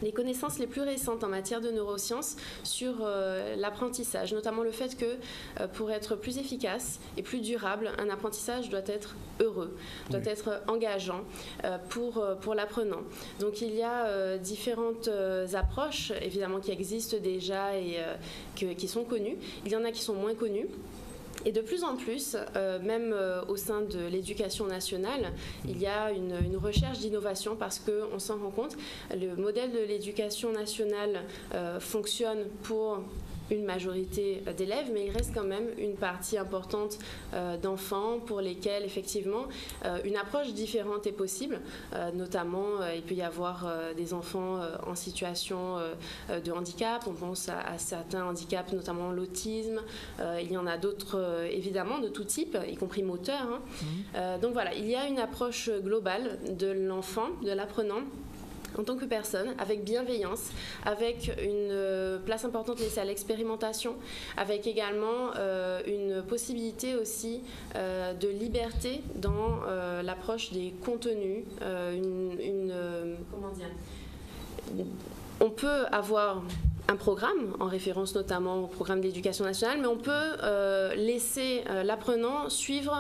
les connaissances les plus récentes en matière de neurosciences sur l'apprentissage, notamment le fait que pour être plus efficace et plus durable, un apprentissage doit être heureux, doit être engageant pour l'apprenant. Donc il y a différentes approches, évidemment, qui existent déjà et qui sont connues. Il y en a qui sont moins connues. Et de plus en plus, même au sein de l'éducation nationale, il y a une recherche d'innovation parce qu'on s'en rend compte. Le modèle de l'éducation nationale fonctionne pour une majorité d'élèves, mais il reste quand même une partie importante d'enfants pour lesquels, effectivement, une approche différente est possible. Notamment, il peut y avoir des enfants en situation de handicap. On pense à certains handicaps, notamment l'autisme. Il y en a d'autres, évidemment, de tout type, y compris moteur. Donc voilà, il y a une approche globale de l'enfant, de l'apprenant, en tant que personne, avec bienveillance, avec une place importante laissée à l'expérimentation, avec également une possibilité aussi de liberté dans l'approche des contenus. Comment dire ? On peut avoir un programme, en référence notamment au programme d'éducation nationale, mais on peut laisser l'apprenant suivre.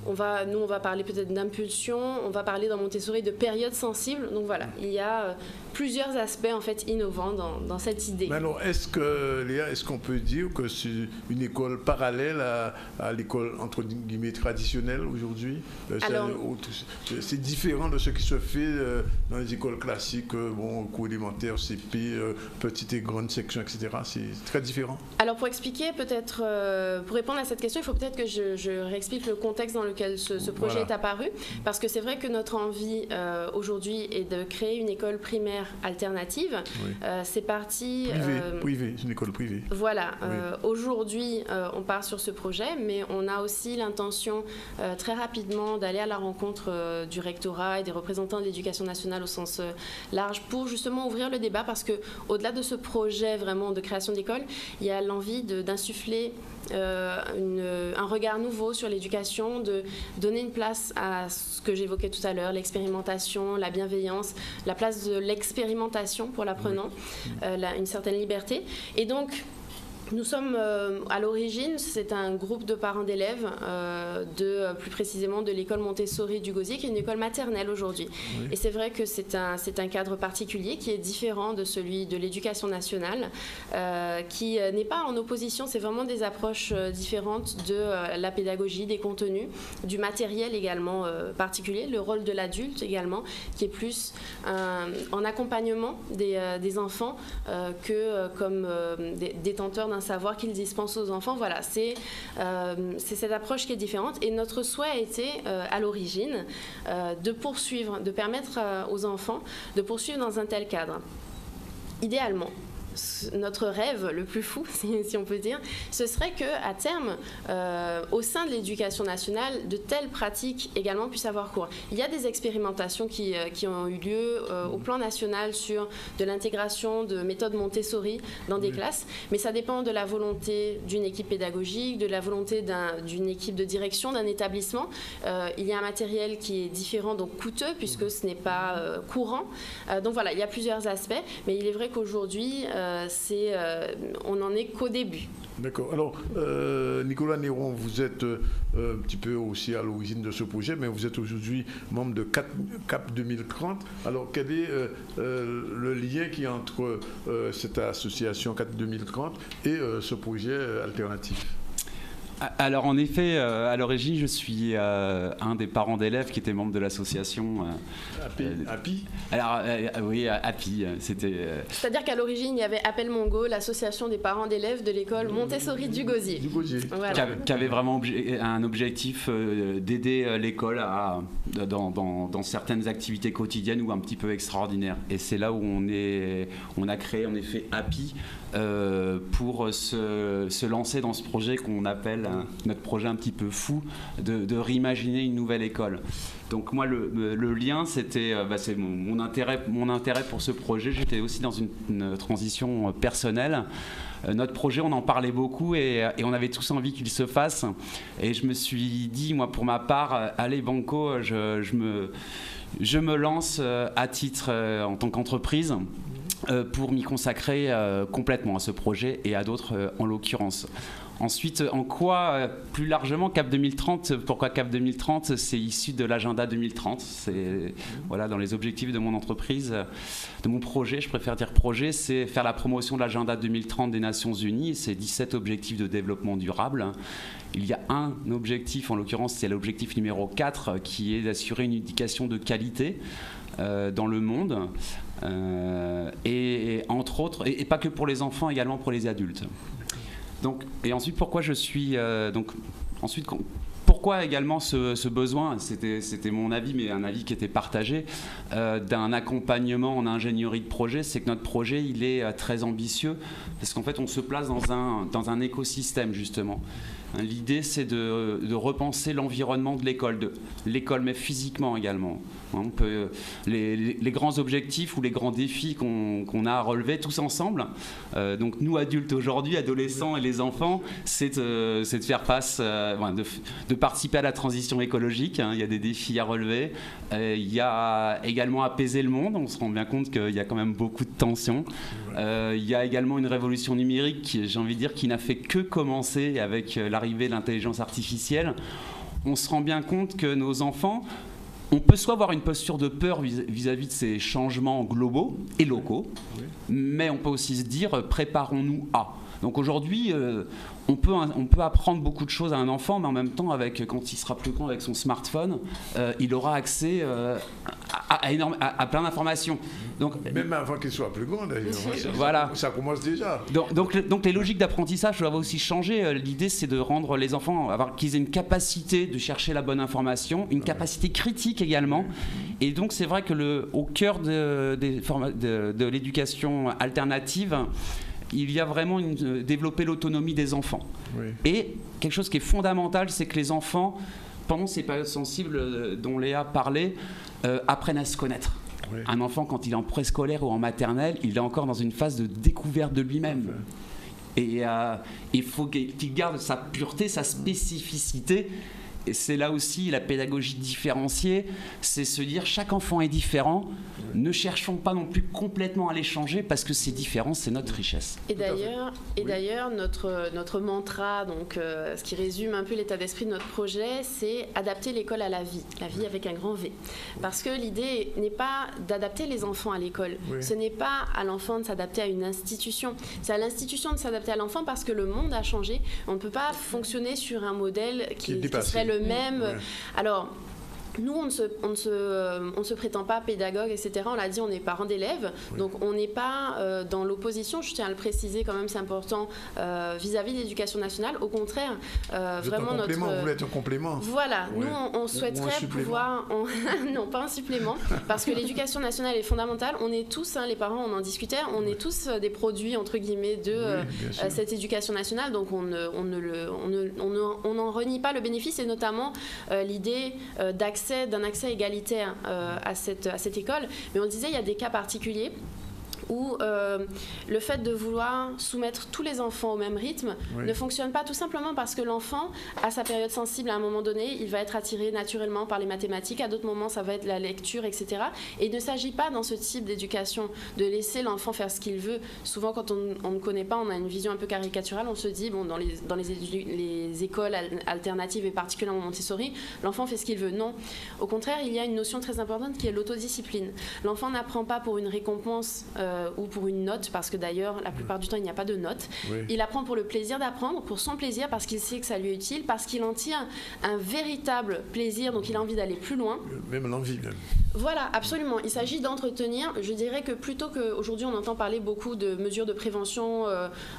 On va parler peut-être d'impulsion, on va parler dans Montessori de périodes sensibles. Donc voilà, il y a plusieurs aspects en fait innovants dans cette idée. Mais alors, Léa, est-ce qu'on peut dire que c'est une école parallèle à l'école entre guillemets traditionnelle aujourd'hui? C'est différent de ce qui se fait dans les écoles classiques, cours élémentaire, CP, petite et grande section, etc. C'est très différent. Alors pour expliquer peut-être, pour répondre à cette question, il faut peut-être que je réexplique le contexte dans lequel ce projet est apparu, parce que c'est vrai que notre envie aujourd'hui est de créer une école primaire alternative. C'est parti... Privée, c'est une école privée. Voilà. Aujourd'hui, on part sur ce projet, mais on a aussi l'intention très rapidement d'aller à la rencontre du rectorat et des représentants de l'éducation nationale au sens large pour justement ouvrir le débat, parce qu'au-delà de ce projet vraiment de création d'école, il y a l'envie d'insuffler un regard nouveau sur l'éducation, de donner une place à ce que j'évoquais tout à l'heure, l'expérimentation, la bienveillance, la place de l'expérimentation pour l'apprenant, une certaine liberté. Et donc, nous sommes à l'origine, c'est un groupe de parents d'élèves, plus précisément de l'école Montessori du Gosier, qui est une école maternelle aujourd'hui. Oui. Et c'est vrai que c'est un cadre particulier qui est différent de celui de l'éducation nationale, qui n'est pas en opposition, c'est vraiment des approches différentes de la pédagogie, des contenus, du matériel également particulier, le rôle de l'adulte également, qui est plus en accompagnement des enfants que comme détenteurs d'un savoir qu'ils dispensent aux enfants. Voilà, c'est cette approche qui est différente. Et notre souhait a été, à l'origine, de poursuivre, de permettre aux enfants de poursuivre dans un tel cadre. Idéalement, notre rêve le plus fou, si on peut dire, ce serait qu'à terme, au sein de l'éducation nationale, de telles pratiques également puissent avoir cours. Il y a des expérimentations qui ont eu lieu au plan national sur de l'intégration de méthodes Montessori dans des classes, mais ça dépend de la volonté d'une équipe pédagogique, de la volonté d'une équipe de direction, d'un établissement. Il y a un matériel qui est différent, donc coûteux, puisque ce n'est pas courant. Donc voilà, il y a plusieurs aspects, mais il est vrai qu'aujourd'hui, on n'en est qu'au début. D'accord. Alors, Nicolas Néron, vous êtes un petit peu aussi à l'origine de ce projet, mais vous êtes aujourd'hui membre de CAP 2030. Alors, quel est le lien qui est entre cette association CAP 2030 et ce projet alternatif ? Alors en effet, à l'origine, je suis un des parents d'élèves qui était membre de l'association. API. Alors oui, API, c'était. C'est-à-dire qu'à l'origine, il y avait Appel Mongo, l'association des parents d'élèves de l'école Montessori du Gosier. Voilà. Qui avait vraiment un objectif d'aider l'école dans certaines activités quotidiennes ou un petit peu extraordinaires. Et c'est là où on a créé en effet API pour se lancer dans ce projet qu'on appelle notre projet un petit peu fou de réimaginer une nouvelle école. Donc moi le lien c'était c'est mon intérêt pour ce projet. J'étais aussi dans une transition personnelle. Notre projet, on en parlait beaucoup et on avait tous envie qu'il se fasse. Et je me suis dit, moi pour ma part, allez banco, je me lance à titre en tant qu'entreprise pour m'y consacrer complètement à ce projet et à d'autres en l'occurrence. Ensuite, en quoi, plus largement, CAP 2030, pourquoi CAP 2030 ? C'est issu de l'agenda 2030. C'est voilà, dans les objectifs de mon entreprise, de mon projet, je préfère dire projet, c'est faire la promotion de l'agenda 2030 des Nations Unies. C'est 17 objectifs de développement durable. Il y a un objectif, en l'occurrence, c'est l'objectif numéro 4, qui est d'assurer une éducation de qualité dans le monde. Et entre autres, et pas que pour les enfants, également pour les adultes. Donc, et ensuite, pourquoi je suis pourquoi également ce besoin, c'était mon avis, mais un avis qui était partagé, d'un accompagnement en ingénierie de projet, c'est que notre projet, il est très ambitieux, parce qu'en fait, on se place dans un écosystème, justement. L'idée, c'est de repenser l'environnement de l'école, mais physiquement également. On peut, les grands objectifs ou les grands défis qu'on a à relever tous ensemble, donc nous adultes aujourd'hui, adolescents et les enfants, c'est de faire face, de participer à la transition écologique. Il y a des défis à relever. Il y a également apaiser le monde. On se rend bien compte qu'il y a quand même beaucoup de tensions. Il y a également une révolution numérique, j'ai envie de dire, qui n'a fait que commencer avec l'arrivée de l'intelligence artificielle. On se rend bien compte que nos enfants, on peut soit avoir une posture de peur vis-à-vis de ces changements globaux et locaux, mais on peut aussi se dire préparons-nous à. Donc aujourd'hui, on peut apprendre beaucoup de choses à un enfant, mais en même temps, quand il sera plus grand avec son smartphone, il aura accès à plein d'informations. Donc, même avant qu'il soit plus grand, d'ailleurs. Voilà. Ça commence déjà. Donc les logiques d'apprentissage doivent aussi changer. L'idée, c'est de rendre les enfants, qu'ils aient une capacité de chercher la bonne information, une capacité critique également. Et donc c'est vrai que au cœur de l'éducation alternative, il y a vraiment développer l'autonomie des enfants. Oui. Et quelque chose qui est fondamental, c'est que les enfants, pendant ces périodes sensibles dont Léa parlait, apprennent à se connaître. Oui. Un enfant, quand il est en préscolaire ou en maternelle, il est encore dans une phase de découverte de lui-même. Oui. Et il faut qu'il garde sa pureté, sa spécificité, Et c'est là aussi la pédagogie différenciée, c'est se dire chaque enfant est différent, ne cherchons pas non plus complètement à les changer parce que c'est différent, c'est notre richesse. Et d'ailleurs, notre mantra, donc, ce qui résume un peu l'état d'esprit de notre projet, c'est adapter l'école à la vie avec un grand V. Parce que l'idée n'est pas d'adapter les enfants à l'école, ce n'est pas à l'enfant de s'adapter à une institution, c'est à l'institution de s'adapter à l'enfant parce que le monde a changé, on ne peut pas fonctionner sur un modèle qui serait le même. Alors, nous, on ne se prétend pas pédagogue, etc. On l'a dit, on est parents d'élèves, donc on n'est pas dans l'opposition, je tiens à le préciser quand même, c'est important, vis-à-vis de l'éducation nationale. Au contraire, vraiment vous voulez être un complément. Voilà, nous, on souhaiterait pouvoir... non, pas un supplément, parce que l'éducation nationale est fondamentale. On est tous, les parents, on en discutait, on est tous des produits, entre guillemets, de cette éducation nationale, donc on n'en renie pas le bénéfice, et notamment l'idée d'un accès égalitaire à cette école. Mais on disait, il y a des cas particuliers où le fait de vouloir soumettre tous les enfants au même rythme ne fonctionne pas, tout simplement parce que l'enfant, à sa période sensible, à un moment donné, il va être attiré naturellement par les mathématiques, à d'autres moments, ça va être la lecture, etc. Et il ne s'agit pas, dans ce type d'éducation, de laisser l'enfant faire ce qu'il veut. Souvent, quand on ne connaît pas, on a une vision un peu caricaturale, on se dit, bon, dans les écoles alternatives, et particulièrement Montessori, l'enfant fait ce qu'il veut. Non. Au contraire, il y a une notion très importante qui est l'autodiscipline. L'enfant n'apprend pas pour une récompense ou pour une note, parce que d'ailleurs la plupart du temps il n'y a pas de note. Il apprend pour le plaisir d'apprendre, pour son plaisir, parce qu'il sait que ça lui est utile, parce qu'il en tire un véritable plaisir, donc il a envie d'aller plus loin. Même l'envie même. Voilà, absolument. Il s'agit d'entretenir. Je dirais que plutôt qu'aujourd'hui on entend parler beaucoup de mesures de prévention,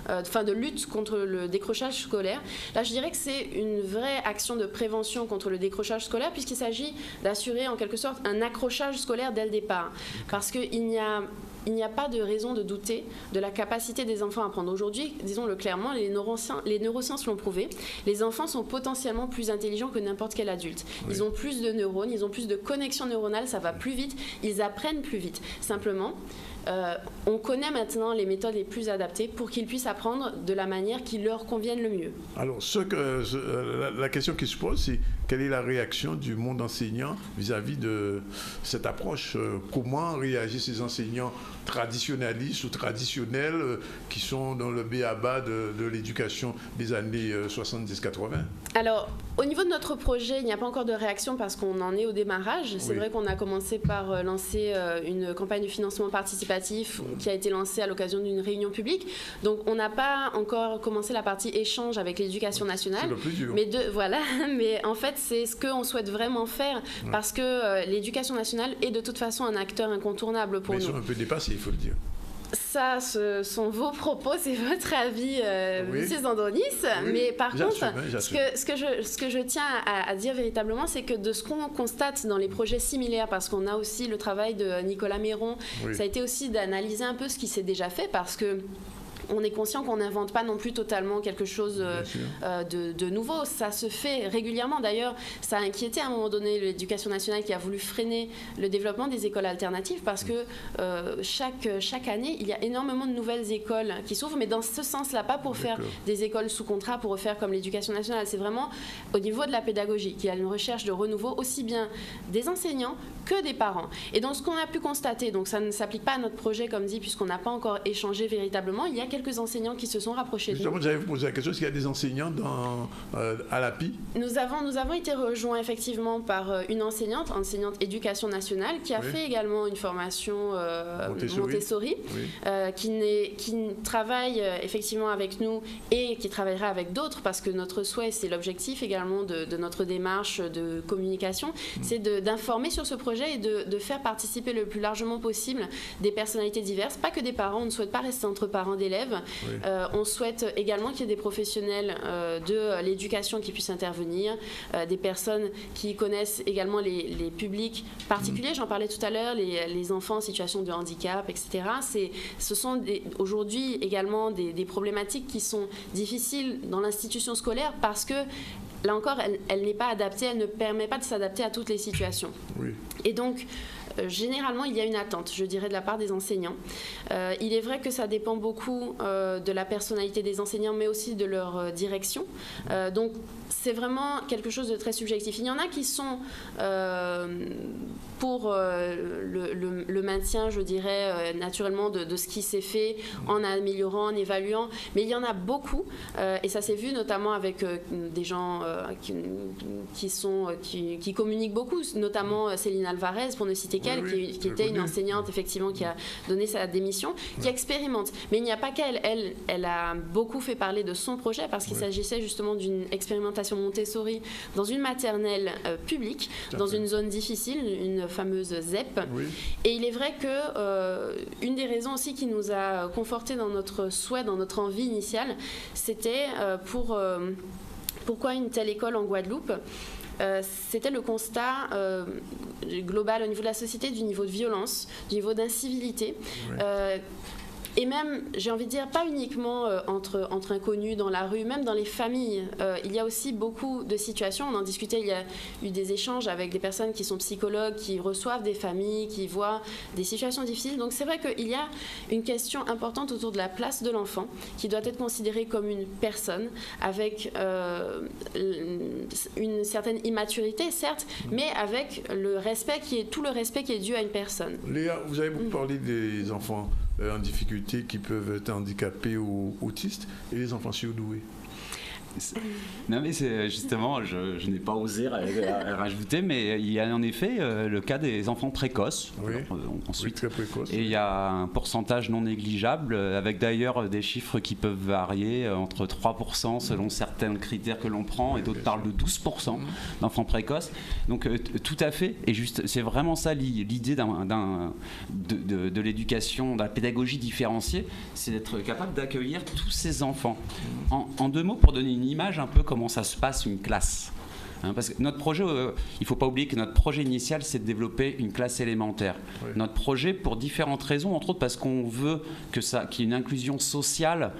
de lutte contre le décrochage scolaire, là je dirais que c'est une vraie action de prévention contre le décrochage scolaire, puisqu'il s'agit d'assurer en quelque sorte un accrochage scolaire dès le départ, parce qu'il n'y a pas de raison de douter de la capacité des enfants à apprendre. Aujourd'hui, disons-le clairement, les neurosciences l'ont prouvé, les enfants sont potentiellement plus intelligents que n'importe quel adulte. Ils ont plus de neurones, ils ont plus de connexions neuronales, ça va plus vite, ils apprennent plus vite. Simplement, on connaît maintenant les méthodes les plus adaptées pour qu'ils puissent apprendre de la manière qui leur convienne le mieux. Alors, la question qui se pose, c'est quelle est la réaction du monde enseignant vis-à-vis de cette approche? Comment réagissent ces enseignants traditionnalistes ou traditionnels qui sont dans le b.a.-ba de l'éducation des années 70-80? Alors, au niveau de notre projet, il n'y a pas encore de réaction parce qu'on en est au démarrage. C'est vrai qu'on a commencé par lancer une campagne de financement participatif qui a été lancée à l'occasion d'une réunion publique. Donc, on n'a pas encore commencé la partie échange avec l'éducation nationale. C'est le plus dur. Mais en fait, c'est ce qu'on souhaite vraiment faire parce que l'éducation nationale est de toute façon un acteur incontournable pour nous. Ils sont un peu dépassés, il faut le dire. Ça, ce sont vos propos, c'est votre avis, Monsieur Zandonis. Mais par contre, ce que je tiens à dire véritablement, c'est que de ce qu'on constate dans les projets similaires, parce qu'on a aussi le travail de Nicolas Méron, ça a été aussi d'analyser un peu ce qui s'est déjà fait, parce que on est conscient qu'on n'invente pas non plus totalement quelque chose de nouveau. Ça se fait régulièrement. D'ailleurs, ça a inquiété à un moment donné l'éducation nationale qui a voulu freiner le développement des écoles alternatives parce que chaque année, il y a énormément de nouvelles écoles qui s'ouvrent, mais dans ce sens-là, pas pour faire des écoles sous contrat, pour refaire comme l'éducation nationale. C'est vraiment au niveau de la pédagogie qu'il y a une recherche de renouveau, aussi bien des enseignants que des parents. Et dans ce qu'on a pu constater, donc ça ne s'applique pas à notre projet, comme dit, puisqu'on n'a pas encore échangé véritablement, il y a quelques enseignants qui se sont rapprochés de nous. Justement, j'avais posé la question, est-ce qu'il y a des enseignants à l'API? Nous avons été rejoints effectivement par une enseignante éducation nationale, qui a fait également une formation Montessori, qui travaille effectivement avec nous et qui travaillera avec d'autres, parce que notre souhait, c'est l'objectif également de notre démarche de communication, c'est d'informer sur ce projet et de faire participer le plus largement possible des personnalités diverses, pas que des parents. On ne souhaite pas rester entre parents d'élèves. On souhaite également qu'il y ait des professionnels de l'éducation qui puissent intervenir, des personnes qui connaissent également les publics particuliers. J'en parlais tout à l'heure, les enfants en situation de handicap, etc. Ce sont aujourd'hui également des problématiques qui sont difficiles dans l'institution scolaire parce que là encore, elle n'est pas adaptée, elle ne permet pas de s'adapter à toutes les situations. Et donc, généralement, il y a une attente, je dirais, de la part des enseignants. Il est vrai que ça dépend beaucoup de la personnalité des enseignants, mais aussi de leur direction. Donc, c'est vraiment quelque chose de très subjectif. Il y en a qui sont pour le maintien, je dirais, naturellement de ce qui s'est fait en améliorant, en évaluant. Mais il y en a beaucoup, et ça s'est vu notamment avec des gens qui communiquent beaucoup, notamment Céline Alvarez, pour ne citer qu'elle, qui était une enseignante, effectivement, qui a donné sa démission, qui expérimente. Mais il n'y a pas qu'elle. Elle a beaucoup fait parler de son projet, parce qu'il s'agissait justement d'une expérimentation Montessori dans une maternelle publique, dans une zone difficile, une fameuse ZEP. Et il est vrai que une des raisons aussi qui nous a conforté dans notre souhait, dans notre envie initiale, c'était pourquoi une telle école en Guadeloupe. C'était le constat global au niveau de la société, du niveau de violence, du niveau d'incivilité. Et même, j'ai envie de dire, pas uniquement entre inconnus dans la rue, même dans les familles. Il y a aussi beaucoup de situations, on en discutait, il y a eu des échanges avec des personnes qui sont psychologues, qui reçoivent des familles, qui voient des situations difficiles. Donc c'est vrai qu'il y a une question importante autour de la place de l'enfant, qui doit être considérée comme une personne, avec une certaine immaturité, certes, mais avec tout le respect qui est dû à une personne. Léa, vous avez beaucoup parlé des enfants en difficulté qui peuvent être handicapés ou autistes, et les enfants surdoués. Non mais c'est justement, je n'ai pas osé rajouter, mais il y a en effet le cas des enfants précoces. Ensuite, très précoces. Et il y a un pourcentage non négligeable, avec d'ailleurs des chiffres qui peuvent varier entre 3% selon certains critères que l'on prend, et d'autres parlent de 12% d'enfants précoces. Donc tout à fait, et juste, c'est vraiment ça l'idée de l'éducation, de la pédagogie différenciée, c'est d'être capable d'accueillir tous ces enfants. En deux mots, pour donner une image un peu comment ça se passe une classe. Parce que notre projet, il ne faut pas oublier que notre projet initial, c'est de développer une classe élémentaire. Notre projet, pour différentes raisons, entre autres parce qu'on veut qu'il y ait une inclusion sociale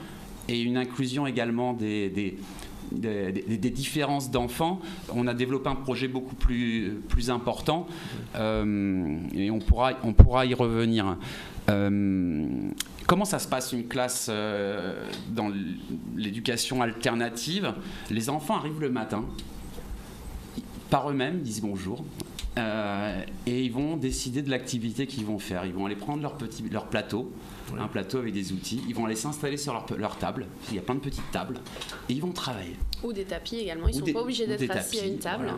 et une inclusion également des différences d'enfants, on a développé un projet beaucoup plus important, et on pourra y revenir. Comment ça se passe une classe dans l'éducation alternative? Les enfants arrivent le matin, par eux-mêmes, disent bonjour, et ils vont décider de l'activité qu'ils vont faire. Ils vont aller prendre leur plateau, un plateau avec des outils, ils vont aller s'installer sur leur table, il y a plein de petites tables, et ils vont travailler. Ou des tapis également, ils ne sont pas obligés d'être assis à une table.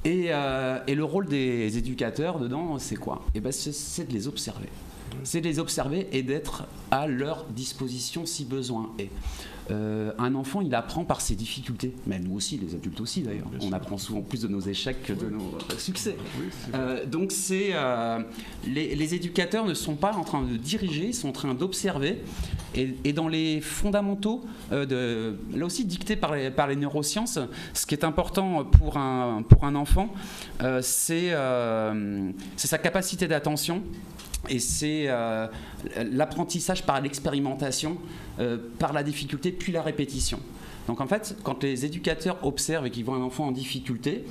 Voilà. Et le rôle des éducateurs dedans, c'est quoi? C'est de les observer. C'est de les observer et d'être à leur disposition si besoin est. Un enfant, il apprend par ses difficultés, mais nous aussi, les adultes aussi d'ailleurs. On apprend souvent plus de nos échecs que de nos succès. Donc les éducateurs ne sont pas en train de diriger, ils sont en train d'observer. Et dans les fondamentaux, là aussi dictés par les neurosciences, ce qui est important pour un enfant, c'est sa capacité d'attention. Et c'est l'apprentissage par l'expérimentation, par la difficulté, puis la répétition. Donc en fait, quand les éducateurs observent et qu'ils voient un enfant en difficulté,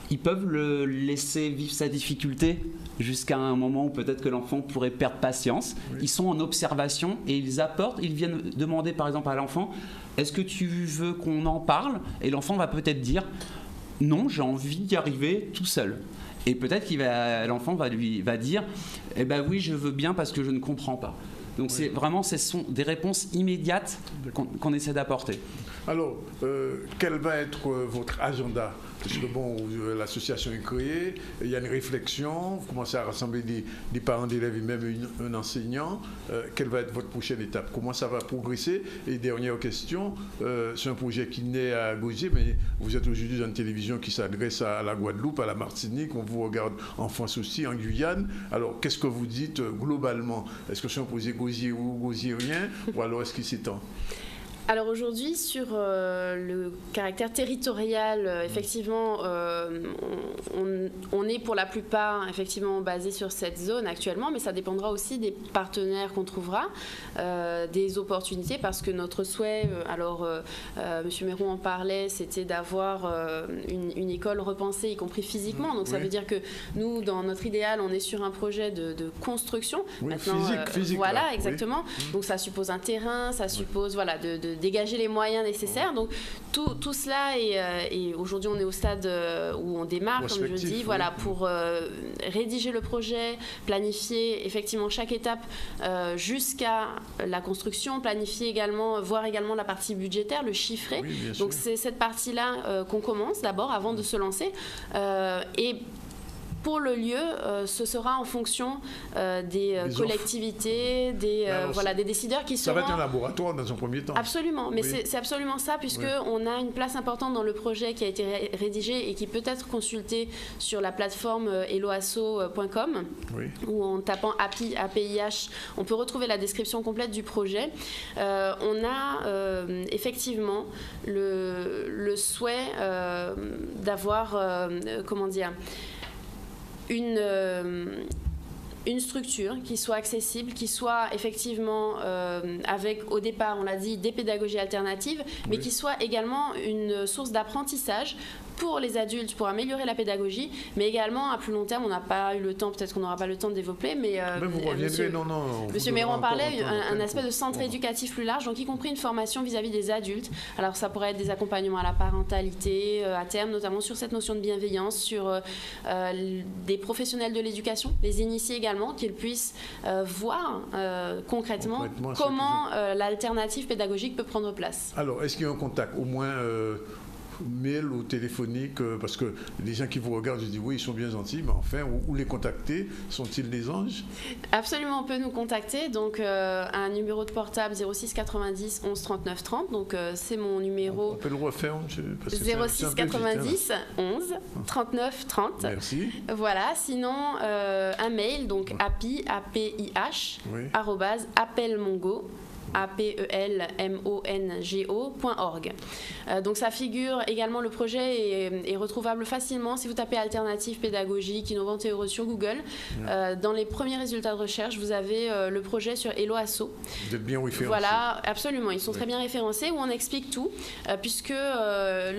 ils peuvent le laisser vivre sa difficulté jusqu'à un moment où peut-être que l'enfant pourrait perdre patience. Ils sont en observation et ils apportent, ils viennent demander par exemple à l'enfant « Est-ce que tu veux qu'on en parle ?» Et l'enfant va peut-être dire « Non, j'ai envie d'y arriver tout seul ». Et peut-être l'enfant va dire « Eh ben oui, je veux bien parce que je ne comprends pas ». Donc ce sont des réponses immédiates qu'on essaie d'apporter. Alors, quel va être votre agenda? Parce que l'association est créée, il y a une réflexion, vous commencez à rassembler des parents d'élèves et même un enseignant. Quelle va être votre prochaine étape? Comment ça va progresser? Et dernière question, c'est un projet qui naît à Gosier, mais vous êtes aujourd'hui dans une télévision qui s'adresse à la Guadeloupe, à la Martinique, on vous regarde en France aussi, en Guyane. Alors, qu'est-ce que vous dites globalement? Est-ce que c'est un projet Gosier ou Gosierien, ou alors est-ce qu'il s'étend? Alors aujourd'hui, sur le caractère territorial, effectivement, on est pour la plupart effectivement basé sur cette zone actuellement, mais ça dépendra aussi des partenaires qu'on trouvera, des opportunités, parce que notre souhait, Monsieur Méron en parlait, c'était d'avoir une école repensée, y compris physiquement. Donc ça veut dire que nous, dans notre idéal, on est sur un projet de construction. Oui, maintenant, physique. voilà, là. exactement. Oui. Donc ça suppose un terrain, ça suppose de dégager les moyens nécessaires. Donc tout cela, et aujourd'hui on est au stade où on démarre, comme je dis, pour rédiger le projet, planifier effectivement chaque étape jusqu'à la construction, planifier également, voir également la partie budgétaire, le chiffrer. Oui, donc c'est cette partie-là qu'on commence d'abord avant de se lancer. Et pour le lieu, ce sera en fonction des collectivités, des décideurs qui seront... Ça va être un laboratoire dans un premier temps. Absolument, mais c'est absolument ça, puisqu'on a une place importante dans le projet qui a été rédigé et qui peut être consulté sur la plateforme eloasso.com, où en tapant APIH, on peut retrouver la description complète du projet. On a effectivement le souhait d'avoir, une structure qui soit accessible, qui soit effectivement avec, au départ, on l'a dit, des pédagogies alternatives, mais qui soit également une source d'apprentissage pour les adultes, pour améliorer la pédagogie, mais également à plus long terme. On n'a pas eu le temps, peut-être qu'on n'aura pas le temps de développer, mais vous reviendrez, Monsieur Méron en parlait, un aspect de centre éducatif plus large, donc y compris une formation vis-à-vis des adultes. Alors ça pourrait être des accompagnements à la parentalité, à terme, notamment sur cette notion de bienveillance, sur des professionnels de l'éducation, les initiés également, qu'ils puissent voir concrètement comment l'alternative pédagogique peut prendre place. Alors, est-ce qu'il y a un contact, au moins mail ou téléphonique, parce que les gens qui vous regardent, je dis oui, ils sont bien gentils, mais enfin, où les contacter? Sont-ils des anges? Absolument, on peut nous contacter, donc un numéro de portable 06 90 11 39 30, donc c'est mon numéro. On peut le refaire, 06 90 11 39 30. Merci. Voilà, sinon un mail, donc APIH, appelmongo, apelmongo.org. Donc ça figure également, le projet est retrouvable facilement si vous tapez alternative pédagogique innovante et heureuse sur Google. Dans les premiers résultats de recherche, vous avez le projet sur Eloasso. Vous êtes bien référencés. Voilà, absolument. Ils sont très bien référencés, où on explique tout, puisque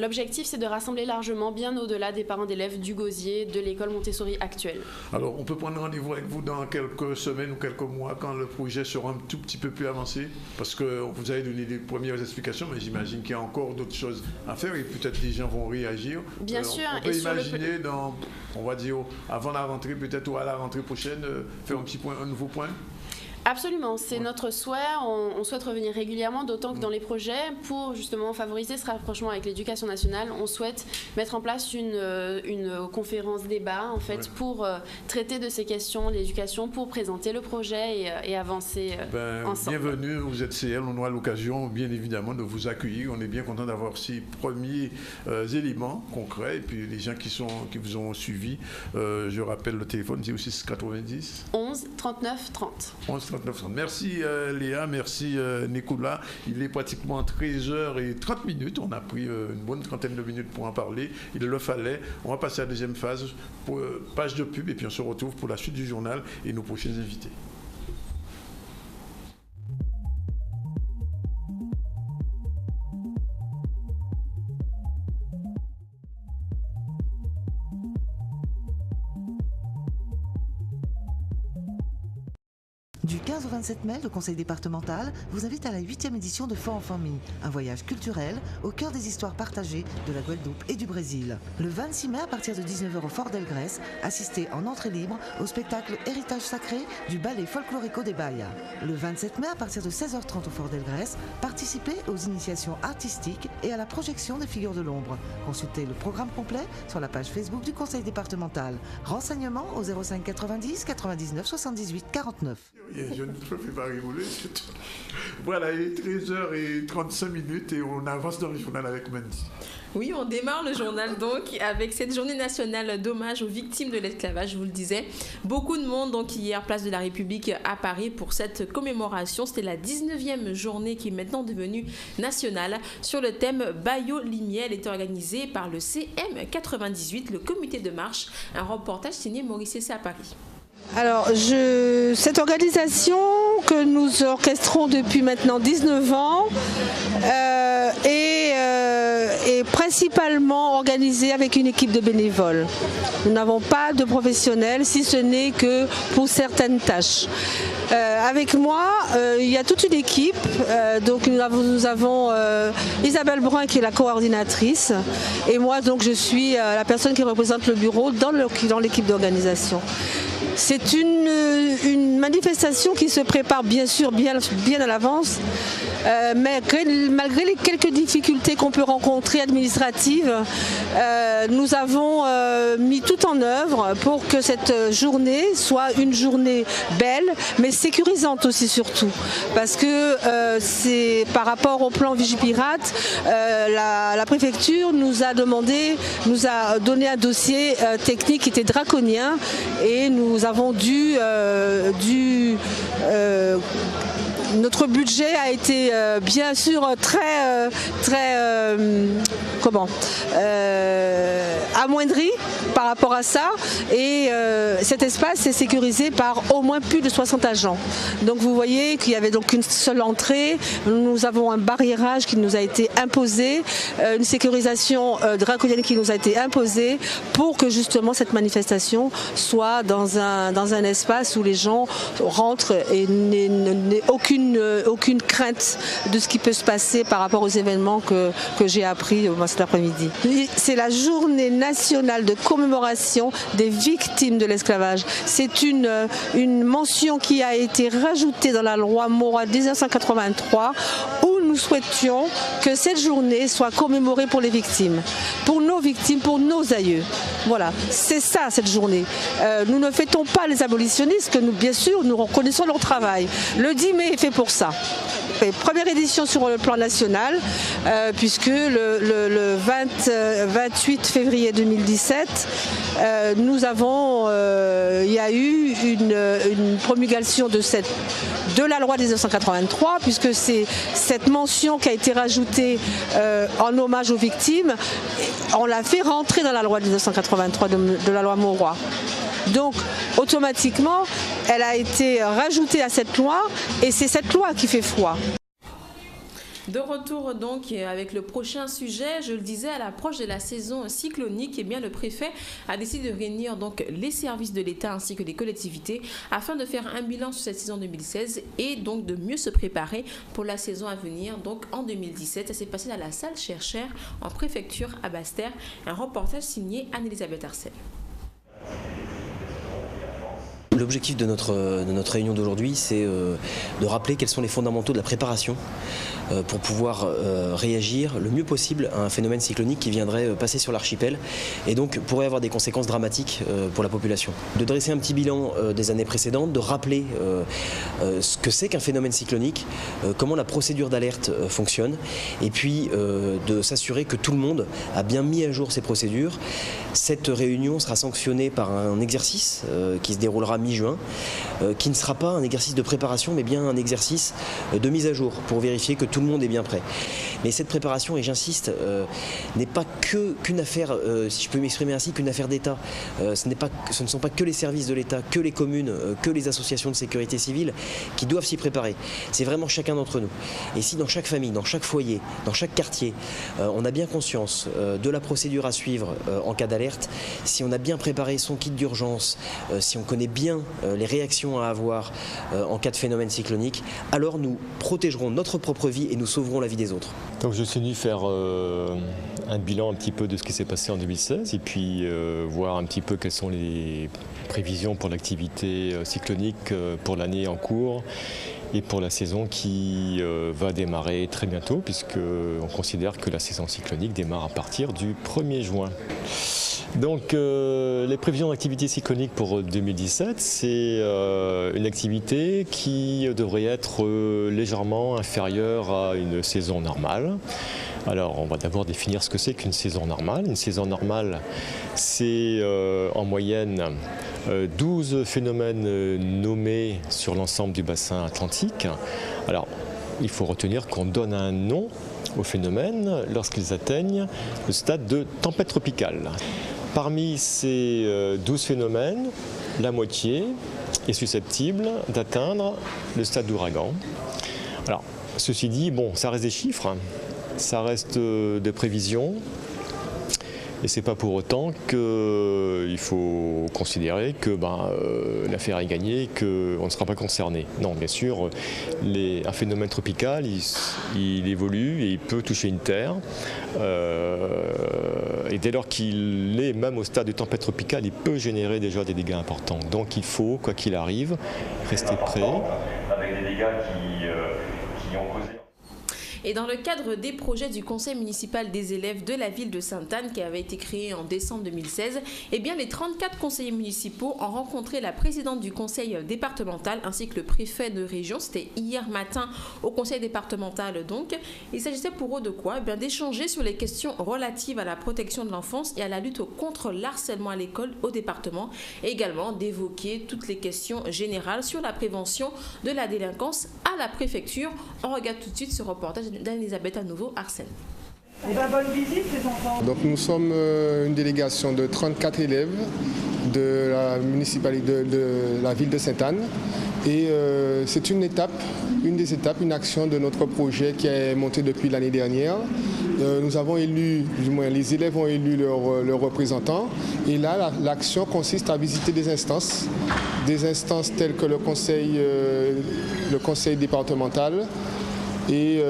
l'objectif c'est de rassembler largement, bien au-delà des parents d'élèves du Gosier, de l'école Montessori actuelle. Alors on peut prendre rendez-vous avec vous dans quelques semaines ou quelques mois quand le projet sera un tout petit peu plus avancé? Parce que vous avez donné les premières explications, mais j'imagine qu'il y a encore d'autres choses à faire et peut-être les gens vont réagir. Bien sûr. On peut imaginer, on va dire, avant la rentrée, peut-être ou à la rentrée prochaine, faire un nouveau point. Absolument, c'est notre souhait. On souhaite revenir régulièrement, d'autant que dans les projets, pour justement favoriser ce rapprochement avec l'éducation nationale, on souhaite mettre en place une conférence débat en fait, pour traiter de ces questions d'éducation, pour présenter le projet et avancer ensemble. Bienvenue, vous êtes CL, on aura l'occasion bien évidemment de vous accueillir. On est bien content d'avoir ces premiers éléments concrets et puis les gens qui vous ont suivi. Je rappelle le téléphone 06 90 11 39 30. 11 39 30. Merci Léa, merci Nicolas. Il est pratiquement 13h30. On a pris une bonne trentaine de minutes pour en parler. Il le fallait. On va passer à la deuxième phase, page de pub, et puis on se retrouve pour la suite du journal et nos prochains invités. Du 15 au 27 mai, le conseil départemental vous invite à la 8e édition de Fort en famille, un voyage culturel au cœur des histoires partagées de la Guadeloupe et du Brésil. Le 26 mai, à partir de 19h au Fort d'Elgrès, assistez en entrée libre au spectacle Héritage sacré du ballet folklorico des Bayas. Le 27 mai, à partir de 16h30 au Fort d'Elgrès, participez aux initiations artistiques et à la projection des figures de l'ombre. Consultez le programme complet sur la page Facebook du conseil départemental. Renseignements au 05 90 99 78 49. Je Voilà, il est 13h35 et on avance dans le journal avec Mandy. Oui, on démarre le journal donc avec cette journée nationale d'hommage aux victimes de l'esclavage, je vous le disais. Beaucoup de monde donc hier, place de la République à Paris pour cette commémoration. C'était la 19e journée qui est maintenant devenue nationale sur le thème Bayo-Limier. Elle était organisée par le CM98, le comité de marche. Un reportage signé Maurice Cessé à Paris. Alors, cette organisation que nous orchestrons depuis maintenant 19 ans est principalement organisée avec une équipe de bénévoles. Nous n'avons pas de professionnels, si ce n'est que pour certaines tâches. Avec moi, il y a toute une équipe. Donc nous avons Isabelle Brun qui est la coordinatrice et moi donc je suis la personne qui représente le bureau dans l'équipe d'organisation. C'est une manifestation qui se prépare bien sûr bien à l'avance, mais malgré les quelques difficultés qu'on peut rencontrer administratives, nous avons mis tout en œuvre pour que cette journée soit une journée belle, mais sécurisante aussi surtout. Parce que c'est par rapport au plan Vigipirate, la préfecture nous a donné un dossier technique qui était draconien et nous avons notre budget a été bien sûr très amoindri par rapport à ça et cet espace est sécurisé par au moins plus de 60 agents. Donc vous voyez qu'il y avait donc une seule entrée, nous avons un barriérage qui nous a été imposé, une sécurisation draconienne qui nous a été imposée pour que justement cette manifestation soit dans un espace où les gens rentrent et n'aient aucune crainte de ce qui peut se passer par rapport aux événements que j'ai appris cet après-midi. C'est la journée nationale de commémoration des victimes de l'esclavage. C'est une mention qui a été rajoutée dans la loi Mauroy 1983 où nous souhaitions que cette journée soit commémorée pour les victimes, pour nos aïeux. Voilà, c'est ça cette journée. Nous ne fêtons pas les abolitionnistes, que nous, bien sûr, nous reconnaissons leur travail. Le 10 mai est fait pour ça. Première édition sur le plan national, puisque le 28 février 2017, il y a eu une promulgation de la loi 1983, puisque c'est cette mention qui a été rajoutée en hommage aux victimes, on l'a fait rentrer dans la loi 1983 de la loi Mauroy. Donc, automatiquement, elle a été rajoutée à cette loi et c'est cette loi qui fait foi. De retour donc avec le prochain sujet, je le disais, à l'approche de la saison cyclonique, eh bien, le préfet a décidé de réunir donc les services de l'État ainsi que les collectivités afin de faire un bilan sur cette saison 2016 et donc de mieux se préparer pour la saison à venir, donc en 2017. Ça s'est passé dans la salle Cherchère en préfecture à Basse-Terre. Un reportage signé Anne-Elisabeth Arcel. L'objectif de notre réunion d'aujourd'hui, c'est de rappeler quels sont les fondamentaux de la préparation pour pouvoir réagir le mieux possible à un phénomène cyclonique qui viendrait passer sur l'archipel et donc pourrait avoir des conséquences dramatiques pour la population. De dresser un petit bilan des années précédentes, de rappeler ce que c'est qu'un phénomène cyclonique, comment la procédure d'alerte fonctionne et puis de s'assurer que tout le monde a bien mis à jour ses procédures. Cette réunion sera sanctionnée par un exercice qui se déroulera mi-juin, qui ne sera pas un exercice de préparation mais bien un exercice de mise à jour pour vérifier que tout le monde est bien prêt. Mais cette préparation, et j'insiste, n'est pas qu'une affaire, si je peux m'exprimer ainsi, qu'une affaire d'État. Ce ne sont pas que les services de l'État, que les communes, que les associations de sécurité civile qui doivent s'y préparer. C'est vraiment chacun d'entre nous. Et si dans chaque famille, dans chaque foyer, dans chaque quartier, on a bien conscience de la procédure à suivre en cas d'alerte, si on a bien préparé son kit d'urgence, si on connaît bien les réactions à avoir en cas de phénomène cyclonique, alors nous protégerons notre propre vie et nous sauverons la vie des autres. Donc je suis venu faire un bilan un petit peu de ce qui s'est passé en 2016 et puis voir un petit peu quelles sont les prévisions pour l'activité cyclonique pour l'année en cours et pour la saison qui va démarrer très bientôt puisqu'on considère que la saison cyclonique démarre à partir du 1er juin. Donc les prévisions d'activité cyclonique pour 2017, c'est une activité qui devrait être légèrement inférieure à une saison normale. Alors on va d'abord définir ce que c'est qu'une saison normale. Une saison normale, c'est en moyenne 12 phénomènes nommés sur l'ensemble du bassin atlantique. Alors il faut retenir qu'on donne un nom aux phénomènes lorsqu'ils atteignent le stade de tempête tropicale. Parmi ces 12 phénomènes, la moitié est susceptible d'atteindre le stade d'ouragan. Alors, ceci dit, bon, ça reste des chiffres, ça reste des prévisions, et c'est pas pour autant qu'il faut considérer que l'affaire est gagnée, qu'on ne sera pas concerné. Non, bien sûr, un phénomène tropical, il évolue et il peut toucher une terre. Et dès lors qu'il est même au stade de tempête tropicale, il peut générer déjà des dégâts importants. Donc il faut, quoi qu'il arrive, rester prêt. Avec des dégâts qui ont causé. Et dans le cadre des projets du Conseil municipal des élèves de la ville de Sainte-Anne qui avait été créé en décembre 2016, eh bien les 34 conseillers municipaux ont rencontré la présidente du conseil départemental ainsi que le préfet de région. C'était hier matin au conseil départemental donc. Il s'agissait pour eux de quoi ? Eh bien d'échanger sur les questions relatives à la protection de l'enfance et à la lutte contre l'harcèlement à l'école au département et également d'évoquer toutes les questions générales sur la prévention de la délinquance à la préfecture. On regarde tout de suite ce reportage d'Anne-Elisabeth à nouveau, Arsène. Eh bien, bonne visite les enfants. Donc nous sommes une délégation de 34 élèves de la municipalité de la ville de Sainte-Anne et c'est une des étapes, une action de notre projet qui est monté depuis l'année dernière. Nous avons élu, du moins les élèves ont élu leurs représentants et là l'action consiste à visiter des instances telles que le conseil départemental, et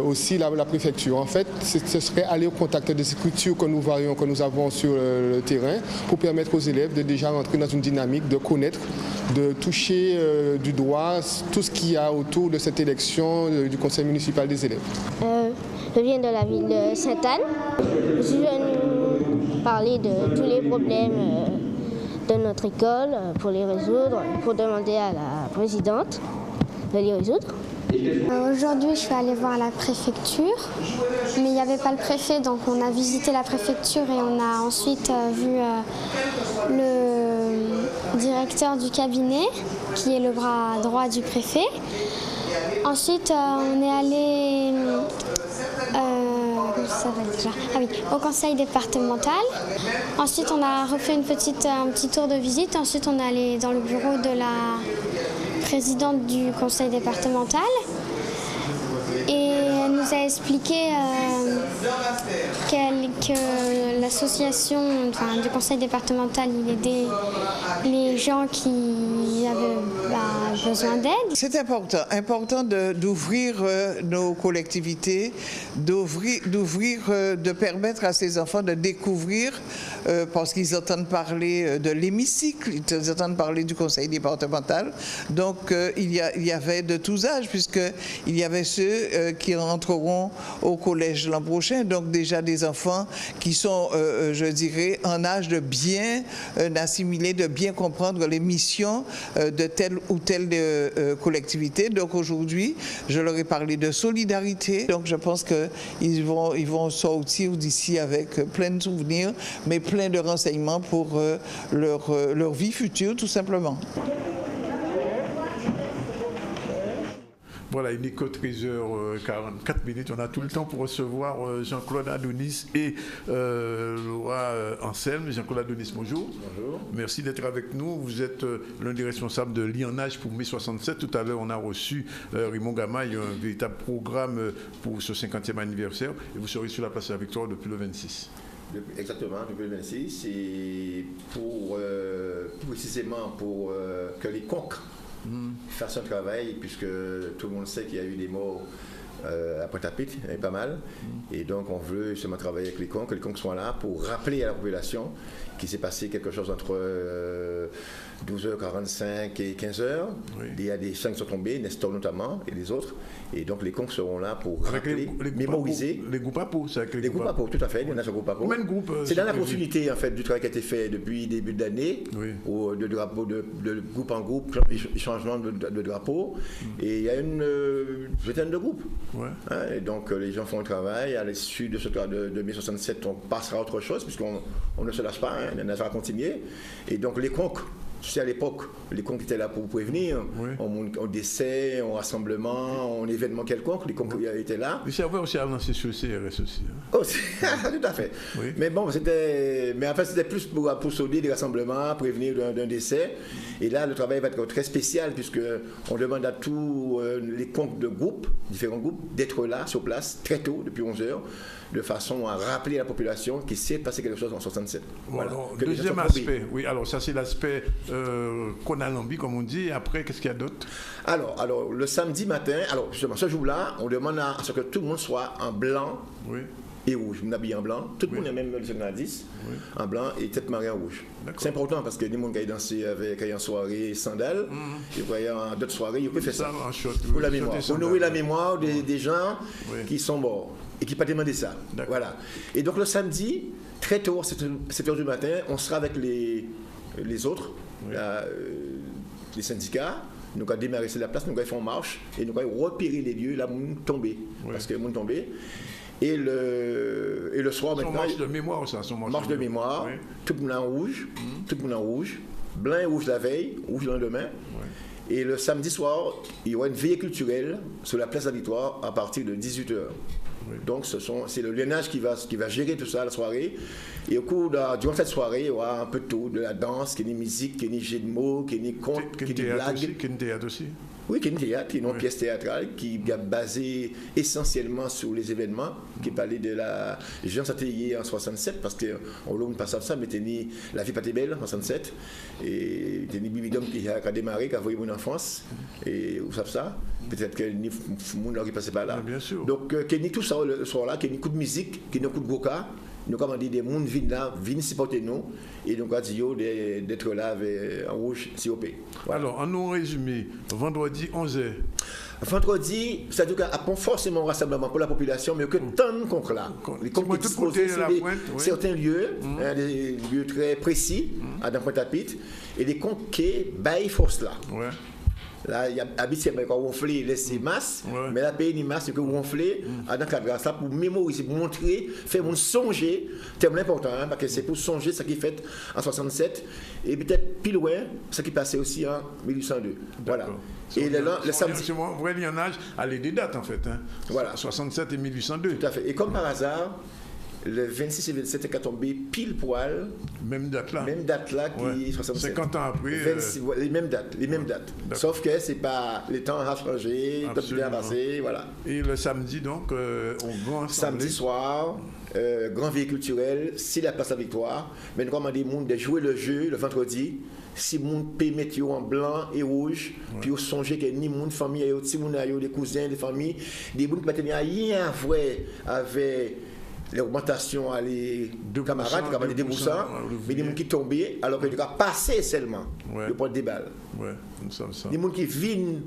aussi la préfecture. En fait, ce serait aller au contact des structures que nous avons sur le terrain pour permettre aux élèves de déjà rentrer dans une dynamique, de connaître, de toucher du doigt tout ce qu'il y a autour de cette élection du conseil municipal des élèves. Je viens de la ville de Sainte-Anne. Je suis venue parler de tous les problèmes de notre école pour les résoudre, pour demander à la présidente de les résoudre. Aujourd'hui, je suis allée voir la préfecture, mais il n'y avait pas le préfet, donc on a visité la préfecture et on a ensuite vu le directeur du cabinet, qui est le bras droit du préfet. Ensuite, on est allé au conseil départemental. Ensuite, on a refait un petit tour de visite. Ensuite, on est allé dans le bureau de la présidente du conseil départemental et elle nous a expliqué que l'association du conseil départemental il aidait les gens qui avaient besoin d'aide. C'est important d'ouvrir nos collectivités, de permettre à ces enfants de découvrir parce qu'ils entendent parler de l'hémicycle, ils entendent parler du conseil départemental. Donc il y avait de tous âges puisqu'il y avait ceux qui rentreront au collège l'an prochain, donc déjà des enfants qui sont, je dirais, en âge de bien assimiler, de bien comprendre les missions de telle ou telle collectivité. Donc aujourd'hui, je leur ai parlé de solidarité. Donc je pense qu'ils vont sortir d'ici avec plein de souvenirs, mais plein de renseignements pour leur vie future, tout simplement. Voilà, il n'est que 13h44. On a tout le temps pour recevoir Jean-Claude Adonis et Laura Anselme. Jean-Claude Adonis, bonjour. Bonjour. Merci d'être avec nous. Vous êtes l'un des responsables de l'IANAGE pour mai 67. Tout à l'heure, on a reçu Raymond Gamaille, un véritable programme pour ce 50e anniversaire. Et vous serez sur la place de la Victoire depuis le 26. Exactement, depuis le 26. Et précisément pour que les conques fassent un travail, puisque tout le monde sait qu'il y a eu des morts à Pointe-à-Pitre, il y en a pas mal. Et donc, on veut justement travailler avec les conques, que les conques soient là pour rappeler à la population qu'il s'est passé quelque chose entre 12h45 et 15h. Oui. Il y a des chiens qui sont tombés, Nestor notamment, et les autres. Et donc, les conques seront là pour rappeler, mémoriser. Les groupes à peau, c'est avec les groupes à peau, tout à fait. Il y en a sur groupe à peau. C'est dans la continuité, en fait, du travail qui a été fait depuis début d'année, de drapeau, de groupe en groupe, changement de drapeau. Et il y a une vingtaine de groupes. Ouais. Hein, et donc, les gens font un travail. À l'issue de ce cas de mai 67, on passera à autre chose, puisqu'on ne se lâche pas, hein, on a continué. Et donc, les conques, c'est à l'époque, les conques étaient là pour prévenir, on décès, en rassemblement, en événement quelconque, les conques étaient là. Les serveurs aussi avancés sur le CRS aussi. Hein. Oh, tout à fait. Oui. Mais bon, c'était plus pour sauver des rassemblements, prévenir d'un décès. Et là, le travail va être très spécial, puisqu'on demande à tous les conques de groupes, différents groupes, d'être là, sur place, très tôt, depuis 11h, de façon à rappeler à la population qu'il s'est passé quelque chose en 67. Voilà. Alors, deuxième aspect, oui, alors ça c'est l'aspect Konalambi, comme on dit, et après, qu'est-ce qu'il y a d'autre? Alors, le samedi matin, alors justement, ce jour-là, on demande à ce que tout le monde soit en blanc et rouge. On habille en blanc, tout le monde est même le 10, en blanc et tête marée en rouge. C'est important parce que les gens qui dansent avec en soirée sandales, et voyant d'autres soirées, ils peuvent faire ça. Pour la mémoire. Pour nourrir la mémoire des gens qui sont morts et qui n'ont pas demandé ça. Voilà. Et donc le samedi, très tôt, 7h du matin, on sera avec les autres, les syndicats. Nous allons démarrer sur la place, nous allons faire une marche et nous allons repérer les lieux là où nous tombés. Parce que nous tombés. Et le soir maintenant. Marche de mémoire, ça. Marche de mémoire. Tout le monde en rouge. Tout le monde en rouge. Blanc et rouge la veille, rouge le lendemain. Et le samedi soir, il y aura une veillée culturelle sur la place de la Victoire à partir de 18h. Donc c'est le Lénage qui va gérer tout ça la soirée. Et au cours durant cette soirée, il y aura un peu de tout, de la danse, qu'il y ait des musiques, qu'il y ait des jeux de mots, qu'il y ait des contes, qu'il y ait des blagues. Qu'il y ait des théâtres aussi. Oui, qu'il y ait une théâtre, une pièce théâtrale qui est basée essentiellement sur les événements, qui parlait de la jeunesse atelier en 67, parce qu'on ne passe pas ça, mais ni La vie pas belle en 67, et ni Bibidom qui a démarré, qui a voyé mon enfance, et vous savez ça, peut-être que ni mon qui passait par là. Bien sûr. Donc, qu'il y ait tout ça le soir-là, qu'il y ait un coup de musique, qu'il y ait un coup de boca. Nous avons dit des gens viennent là, viennent supporter nous, et nous avons dit d'être là en rouge, COP. Voilà. Alors, en nous résumé, vendredi 11h. Vendredi, c'est-à-dire qu'il n'y a pas forcément un rassemblement pour la population, mais que tant de conques là. Les conques qui disposent sur certains lieux, des lieux très précis, dans Pointe-à-Pitre, et des conques qui baillent force là. Là, il y a habituellement quand on ronfler, laisser masse, mais la pays ni masse, c'est que ronfler dans le cadre de ça pour mémoriser, pour montrer, faire mon songer, tellement important, hein, parce que c'est pour songer ce qui est fait en 67 et peut-être plus loin, ce qui passait aussi en 1802. Voilà. Et le samedi. C'est un vrai lionnage à des dates en fait. Hein. Voilà. 67 et 1802. Tout à fait. Et comme par hasard, le 26 et 27 est tombé pile poil. Même date là. Qui 67. 50 ans après. 26, les mêmes dates. Sauf que c'est pas. Les temps ont changé, tout bien passé, voilà. Et le samedi donc, on va ensemble. Samedi soir, grand veillée culturel, si la place à Victoire. Mais nous avons demandé aux gens de jouer le jeu le vendredi. Si mon peut mettre en blanc et rouge, puis au songer que ni mon famille, si mon a des cousins, des familles, des gens qui n'ont rien à voir avec l'augmentation à les camarades, qui ont des déboussants, mais des gens qui tombent, alors que tu as passé seulement le point des balles. Des gens qui viennent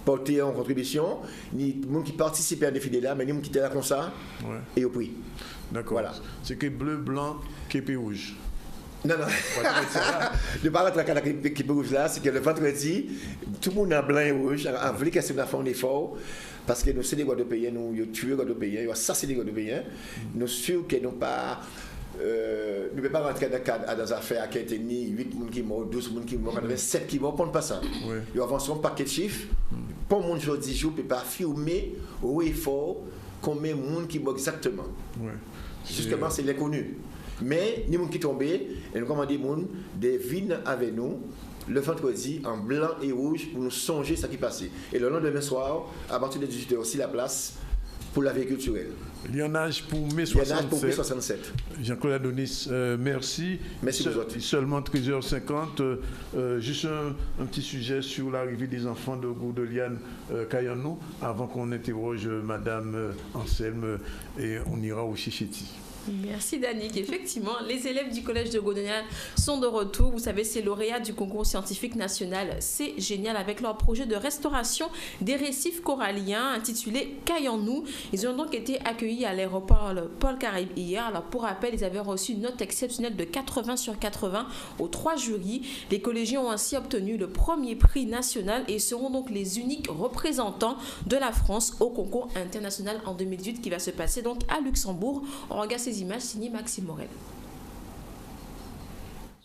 porter en contribution, des gens qui participent à un défilé là, mais des gens qui étaient là comme ça, et au prix. D'accord. Voilà. C'est que bleu, blanc, képi rouge. Non. Je parle de la qui bouge là, c'est que le vendredi, tout le monde est en blanc et rouge, en vrai qu'est-ce qu'on a fait un effort, parce que nous, c'est des Guadeloupéens, nous avons tué les Guadeloupéens, nous avons assassiné les Guadeloupéens, nous sommes sûrs que nous ne pouvons pas rentrer dans des affaires qui étaient ni 8 personnes qui morts, 12 personnes qui morts, 7 qui morts, pour ne pas ça. Nous avançons un paquet de chiffres, pour le monde aujourd'hui, je ne peux pas affirmer au effort combien de monde qui morts exactement. Justement, c'est l'inconnu. Mais nous qui tombaient, et nous commandons des gens de venir avec nous le vendredi en blanc et rouge pour nous songer ce qui passait. Et le lendemain soir, à partir de 18h aussi, la place pour la veille culturelle. Lionnage pour mai 67. Pour mai 67. Jean-Claude Adonis, merci. Merci vous autres. Seulement 13h50. Juste un petit sujet sur l'arrivée des enfants de Gourdeliane Kayanou, avant qu'on interroge Madame Anselme, et on ira au Chichetti. Merci Danick. Effectivement, les élèves du collège de Gourdeliane sont de retour. Vous savez, c'est lauréats du concours scientifique national. C'est génial avec leur projet de restauration des récifs coralliens intitulé Kayanou. Ils ont donc été accueillis à l'aéroport Paul Caraïbe hier. Alors pour rappel, ils avaient reçu une note exceptionnelle de 80 sur 80 aux 3 jurys. Les collégiens ont ainsi obtenu le premier prix national et seront donc les uniques représentants de la France au concours international en 2018 qui va se passer donc à Luxembourg. On regarde ces images signées Maxime Morel.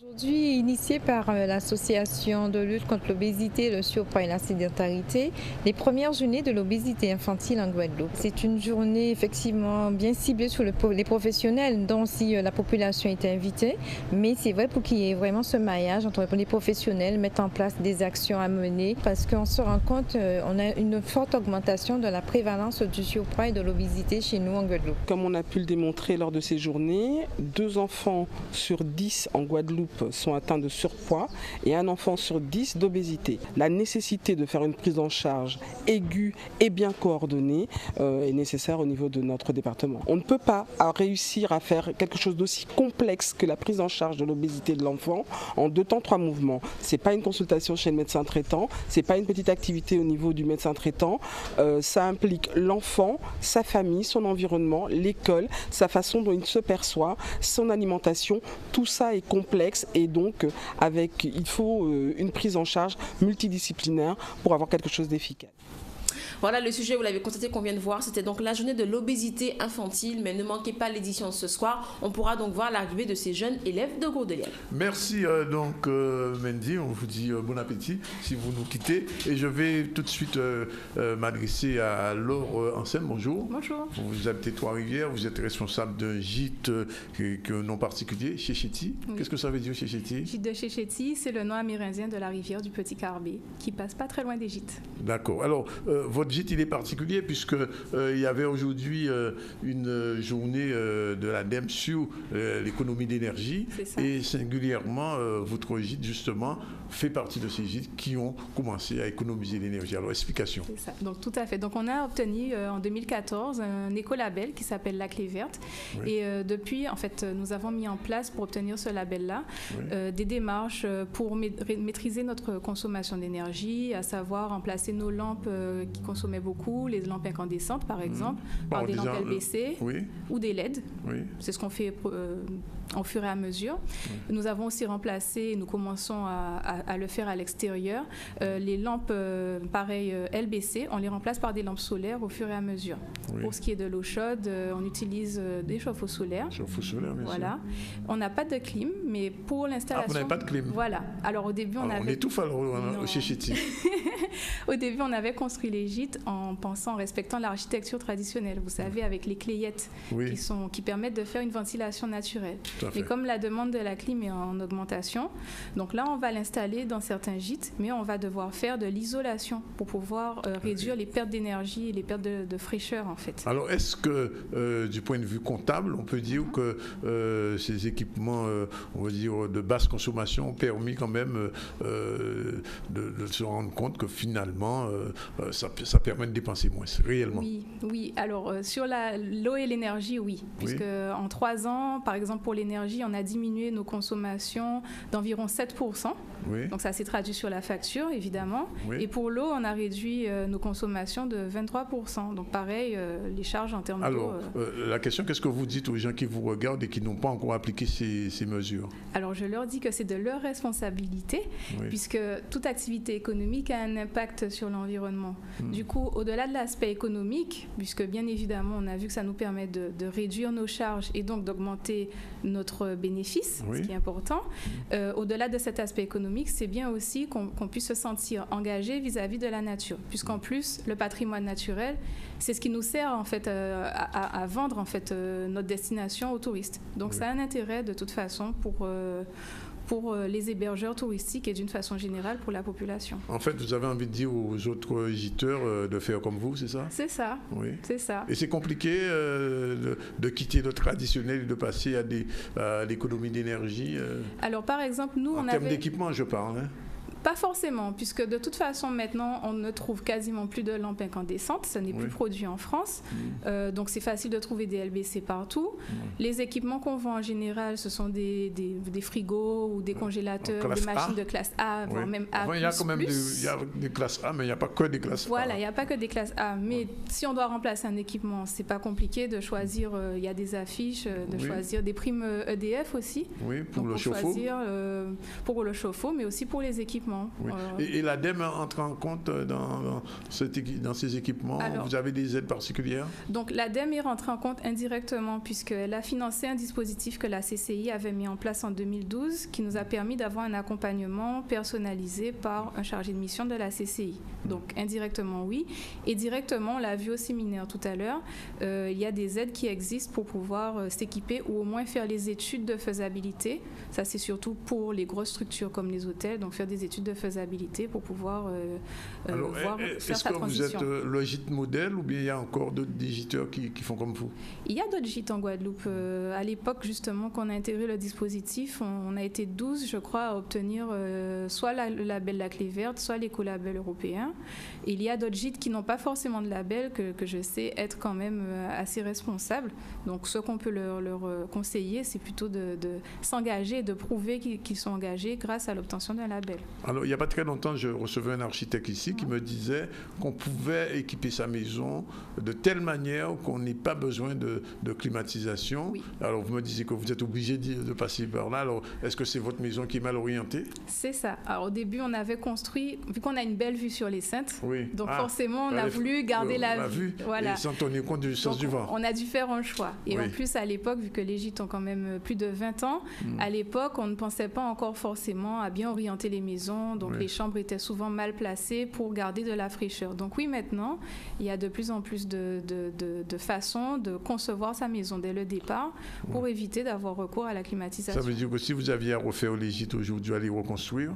Aujourd'hui, initié par l'association de lutte contre l'obésité, le surpoids et la sédentarité, les premières journées de l'obésité infantile en Guadeloupe. C'est une journée effectivement bien ciblée sur les professionnels, dont aussi la population est invitée, mais c'est vrai pour qu'il y ait vraiment ce maillage entre les professionnels, mettre en place des actions à mener, parce qu'on se rend compte on a une forte augmentation de la prévalence du surpoids et de l'obésité chez nous en Guadeloupe. Comme on a pu le démontrer lors de ces journées, 2 enfants sur 10 en Guadeloupe sont atteints de surpoids et 1 enfant sur 10 d'obésité. La nécessité de faire une prise en charge aiguë et bien coordonnée est nécessaire au niveau de notre département. On ne peut pas réussir à faire quelque chose d'aussi complexe que la prise en charge de l'obésité de l'enfant en 2 temps 3 mouvements. Ce n'est pas une consultation chez le médecin traitant, ce n'est pas une petite activité au niveau du médecin traitant, ça implique l'enfant, sa famille, son environnement, l'école, sa façon dont il se perçoit, son alimentation, tout ça est complexe. Et donc, il faut une prise en charge multidisciplinaire pour avoir quelque chose d'efficace. Voilà le sujet, vous l'avez constaté qu'on vient de voir, c'était donc la journée de l'obésité infantile, mais ne manquez pas l'édition de ce soir, on pourra donc voir l'arrivée de ces jeunes élèves de Gourdeliane. Merci donc Mendy, on vous dit bon appétit si vous nous quittez, et je vais tout de suite m'adresser à Laure Anselme, bonjour. Bonjour. Vous habitez Trois-Rivières, vous êtes responsable d'un gîte non particulier, Chichetti. Oui. Qu'est-ce que ça veut dire Chichetti? Gîte de Chichetti, c'est le nom amérindien de la rivière du Petit Carbet, qui passe pas très loin des gîtes. D'accord, alors votre gîte il est particulier puisque il y avait aujourd'hui une journée de l'ADEME sur l'économie d'énergie et singulièrement votre gîte justement fait partie de ces gîtes qui ont commencé à économiser l'énergie. Alors explication. C'est ça. Donc tout à fait. Donc on a obtenu en 2014 un écolabel qui s'appelle La Clé Verte et depuis en fait nous avons mis en place pour obtenir ce label-là des démarches pour maîtriser notre consommation d'énergie, à savoir remplacer nos lampes qui consommaient beaucoup, les lampes incandescentes par exemple, par des lampes LBC ou des LED. C'est ce qu'on fait au fur et à mesure. Nous avons aussi remplacé, nous commençons à le faire à l'extérieur, les lampes pareilles LBC, on les remplace par des lampes solaires au fur et à mesure. Pour ce qui est de l'eau chaude, on utilise des chauffe-eau solaires. Chauffe-eau solaire, bien sûr. On n'a pas de clim, mais pour l'installation... vous n'avez pas de clim? Voilà. Alors au début, on étouffe alors au Chichetti. Au début, on avait construit les gîtes en respectant l'architecture traditionnelle, vous savez, avec les clayettes qui permettent de faire une ventilation naturelle. Mais comme la demande de la clim est en augmentation, donc là, on va l'installer dans certains gîtes, mais on va devoir faire de l'isolation pour pouvoir réduire les pertes d'énergie et les pertes de fraîcheur, en fait. Alors, est-ce que, du point de vue comptable, on peut dire que ces équipements, on va dire, de basse consommation ont permis quand même de se rendre compte que finalement, ça permet de dépenser moins, réellement? Oui. Alors, sur l'eau et l'énergie, puisque en 3 ans, par exemple, pour l'énergie, on a diminué nos consommations d'environ 7%. Donc, ça s'est traduit sur la facture, évidemment. Et pour l'eau, on a réduit nos consommations de 23%. Donc, pareil, les charges en termes d'eau... Alors, la question, qu'est-ce que vous dites aux gens qui vous regardent et qui n'ont pas encore appliqué ces mesures? Alors, je leur dis que c'est de leur responsabilité, puisque toute activité économique a un impact sur l'environnement. Du coup, au-delà de l'aspect économique, puisque bien évidemment, on a vu que ça nous permet de réduire nos charges et donc d'augmenter notre bénéfice, ce qui est important. Au-delà de cet aspect économique, c'est bien aussi qu'on puisse se sentir engagé vis-à-vis de la nature, puisqu'en plus, le patrimoine naturel, c'est ce qui nous sert en fait à vendre en fait notre destination aux touristes. Donc ça a un intérêt de toute façon pour pour les hébergeurs touristiques et d'une façon générale pour la population. En fait, vous avez envie de dire aux autres gîteurs de faire comme vous, c'est ça? C'est ça. Oui. C'est ça. Et c'est compliqué de quitter le traditionnel et de passer à l'économie d'énergie. Alors, par exemple, nous, en termes d'équipement, je parle. Hein. Pas forcément, puisque de toute façon, maintenant, on ne trouve quasiment plus de lampes incandescentes. Ce n'est plus produit en France. Donc, c'est facile de trouver des LBC partout. Les équipements qu'on vend en général, ce sont des frigos ou des congélateurs, des machines de classe A, voire même A++. Il y a quand même des classes A, mais il n'y a pas que des classes A. Voilà, il n'y a pas que des classes A. Mais si on doit remplacer un équipement, ce n'est pas compliqué de choisir. Il y a des affiches, choisir des primes EDF aussi. Oui, pour donc, le chauffe-eau. Pour le chauffe-eau, mais aussi pour les équipements. Oui. Et l'ADEME entre en compte dans ces équipements. Alors, vous avez des aides particulières? Donc l'ADEME est rentrée en compte indirectement puisqu'elle a financé un dispositif que la CCI avait mis en place en 2012 qui nous a permis d'avoir un accompagnement personnalisé par un chargé de mission de la CCI. Donc indirectement oui. Et directement, on l'a vu au séminaire tout à l'heure, il y a des aides qui existent pour pouvoir s'équiper ou au moins faire les études de faisabilité. Ça c'est surtout pour les grosses structures comme les hôtels, donc faire des études de faisabilité pour pouvoir faire sa transition. Est-ce que vous êtes le gîte modèle ou bien il y a encore d'autres gîteurs qui font comme vous? Il y a d'autres gîtes en Guadeloupe. À l'époque, justement, qu'on a intégré le dispositif, on a été 12, je crois, à obtenir soit le label La Clé Verte, soit l'écolabel européen. Et il y a d'autres gîtes qui n'ont pas forcément de label, que je sais être quand même assez responsables. Donc, ce qu'on peut leur conseiller, c'est plutôt de s'engager et de prouver qu'ils sont engagés grâce à l'obtention d'un label. Alors, il n'y a pas très longtemps, je recevais un architecte ici qui me disait qu'on pouvait équiper sa maison de telle manière qu'on n'ait pas besoin de climatisation. Oui. Alors, vous me disiez que vous êtes obligé de passer par là. Alors, est-ce que c'est votre maison qui est mal orientée? C'est ça. Alors, au début, on avait construit, vu qu'on a une belle vue sur les Saintes, donc forcément, on a voulu garder la vue. Voilà. Et sans tenir compte du sens du vent. On a dû faire un choix. Et en plus, à l'époque, vu que les gîtes ont quand même plus de 20 ans, à l'époque, on ne pensait pas encore forcément à bien orienter les maisons. Donc, les chambres étaient souvent mal placées pour garder de la fraîcheur. Donc, oui, maintenant, il y a de plus en plus de façons de concevoir sa maison dès le départ pour éviter d'avoir recours à la climatisation. Ça veut dire que si vous aviez à refaire les gîtes aujourd'hui, à les reconstruire,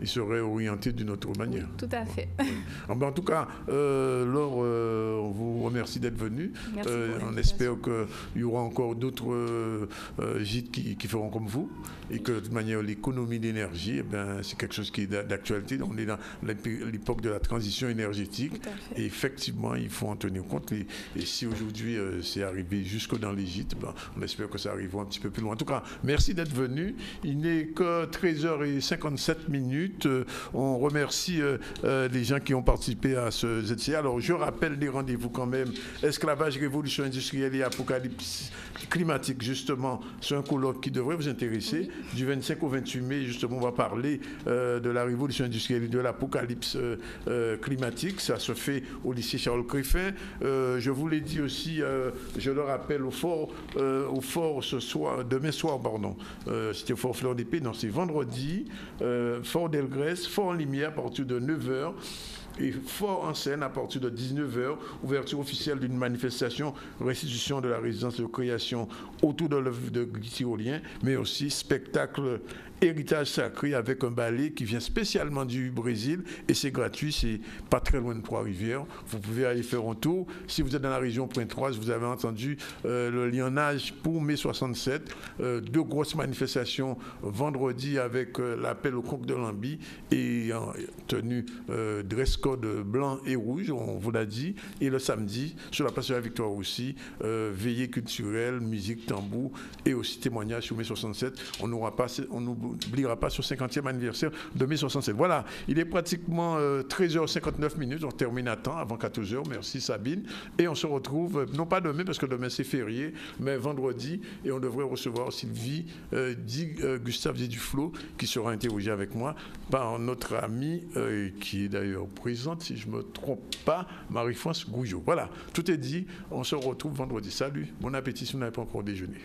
ils seraient orientés d'une autre manière. Oui, tout à fait. En tout cas, Laure, on vous remercie d'être venu. On espère qu'il y aura encore d'autres gîtes qui feront comme vous et que de toute manière, l'économie d'énergie, c'est quelque chose qui est d'actualité. On est dans l'époque de la transition énergétique et effectivement, il faut en tenir compte. Et si aujourd'hui, c'est arrivé jusque dans les gîtes, on espère que ça arrivera un petit peu plus loin. En tout cas, merci d'être venu. Il n'est que 13h57. On remercie les gens qui ont participé à ce ZCA. Alors, je rappelle les rendez-vous quand même. Esclavage, révolution industrielle et apocalypse climatique, justement. C'est un colloque qui devrait vous intéresser. Du 25 au 28 mai, justement, on va parler de la révolution industrielle et de l'apocalypse climatique. Ça se fait au lycée Charles Griffin. Je vous l'ai dit aussi, je le rappelle, au fort ce soir, demain soir, pardon. C'était au fort Fleur d'Épée. Non, c'est vendredi. Fort d'Elgrès, Fort en Limière à partir de 9h et Fort en Seine à partir de 19h. Ouverture officielle d'une manifestation, restitution de la résidence de création autour de l'œuvre de Guy Tyrolien, mais aussi spectacle héritage sacré avec un ballet qui vient spécialement du Brésil et c'est gratuit, c'est pas très loin de Trois-Rivières. Vous pouvez aller faire un tour. Si vous êtes dans la région Pointe-Trois, vous avez entendu le lionnage pour mai 67, deux grosses manifestations vendredi avec l'appel au conque de Lambie et en tenue dress code blanc et rouge, on vous l'a dit, et le samedi sur la place de la Victoire aussi, veillée culturelle, musique, tambour et aussi témoignage sur mai 67. On n'oubliera pas sur 50e anniversaire de mai 67. Voilà, il est pratiquement 13h59, on termine à temps, avant 14h, merci Sabine, et on se retrouve, non pas demain, parce que demain c'est férié, mais vendredi, et on devrait recevoir Sylvie Gustave Duflo, qui sera interrogé avec moi par notre amie, qui est d'ailleurs présente, si je ne me trompe pas, Marie-France Gouillot. Voilà, tout est dit, on se retrouve vendredi. Salut, bon appétit si vous n'avez pas encore déjeuné.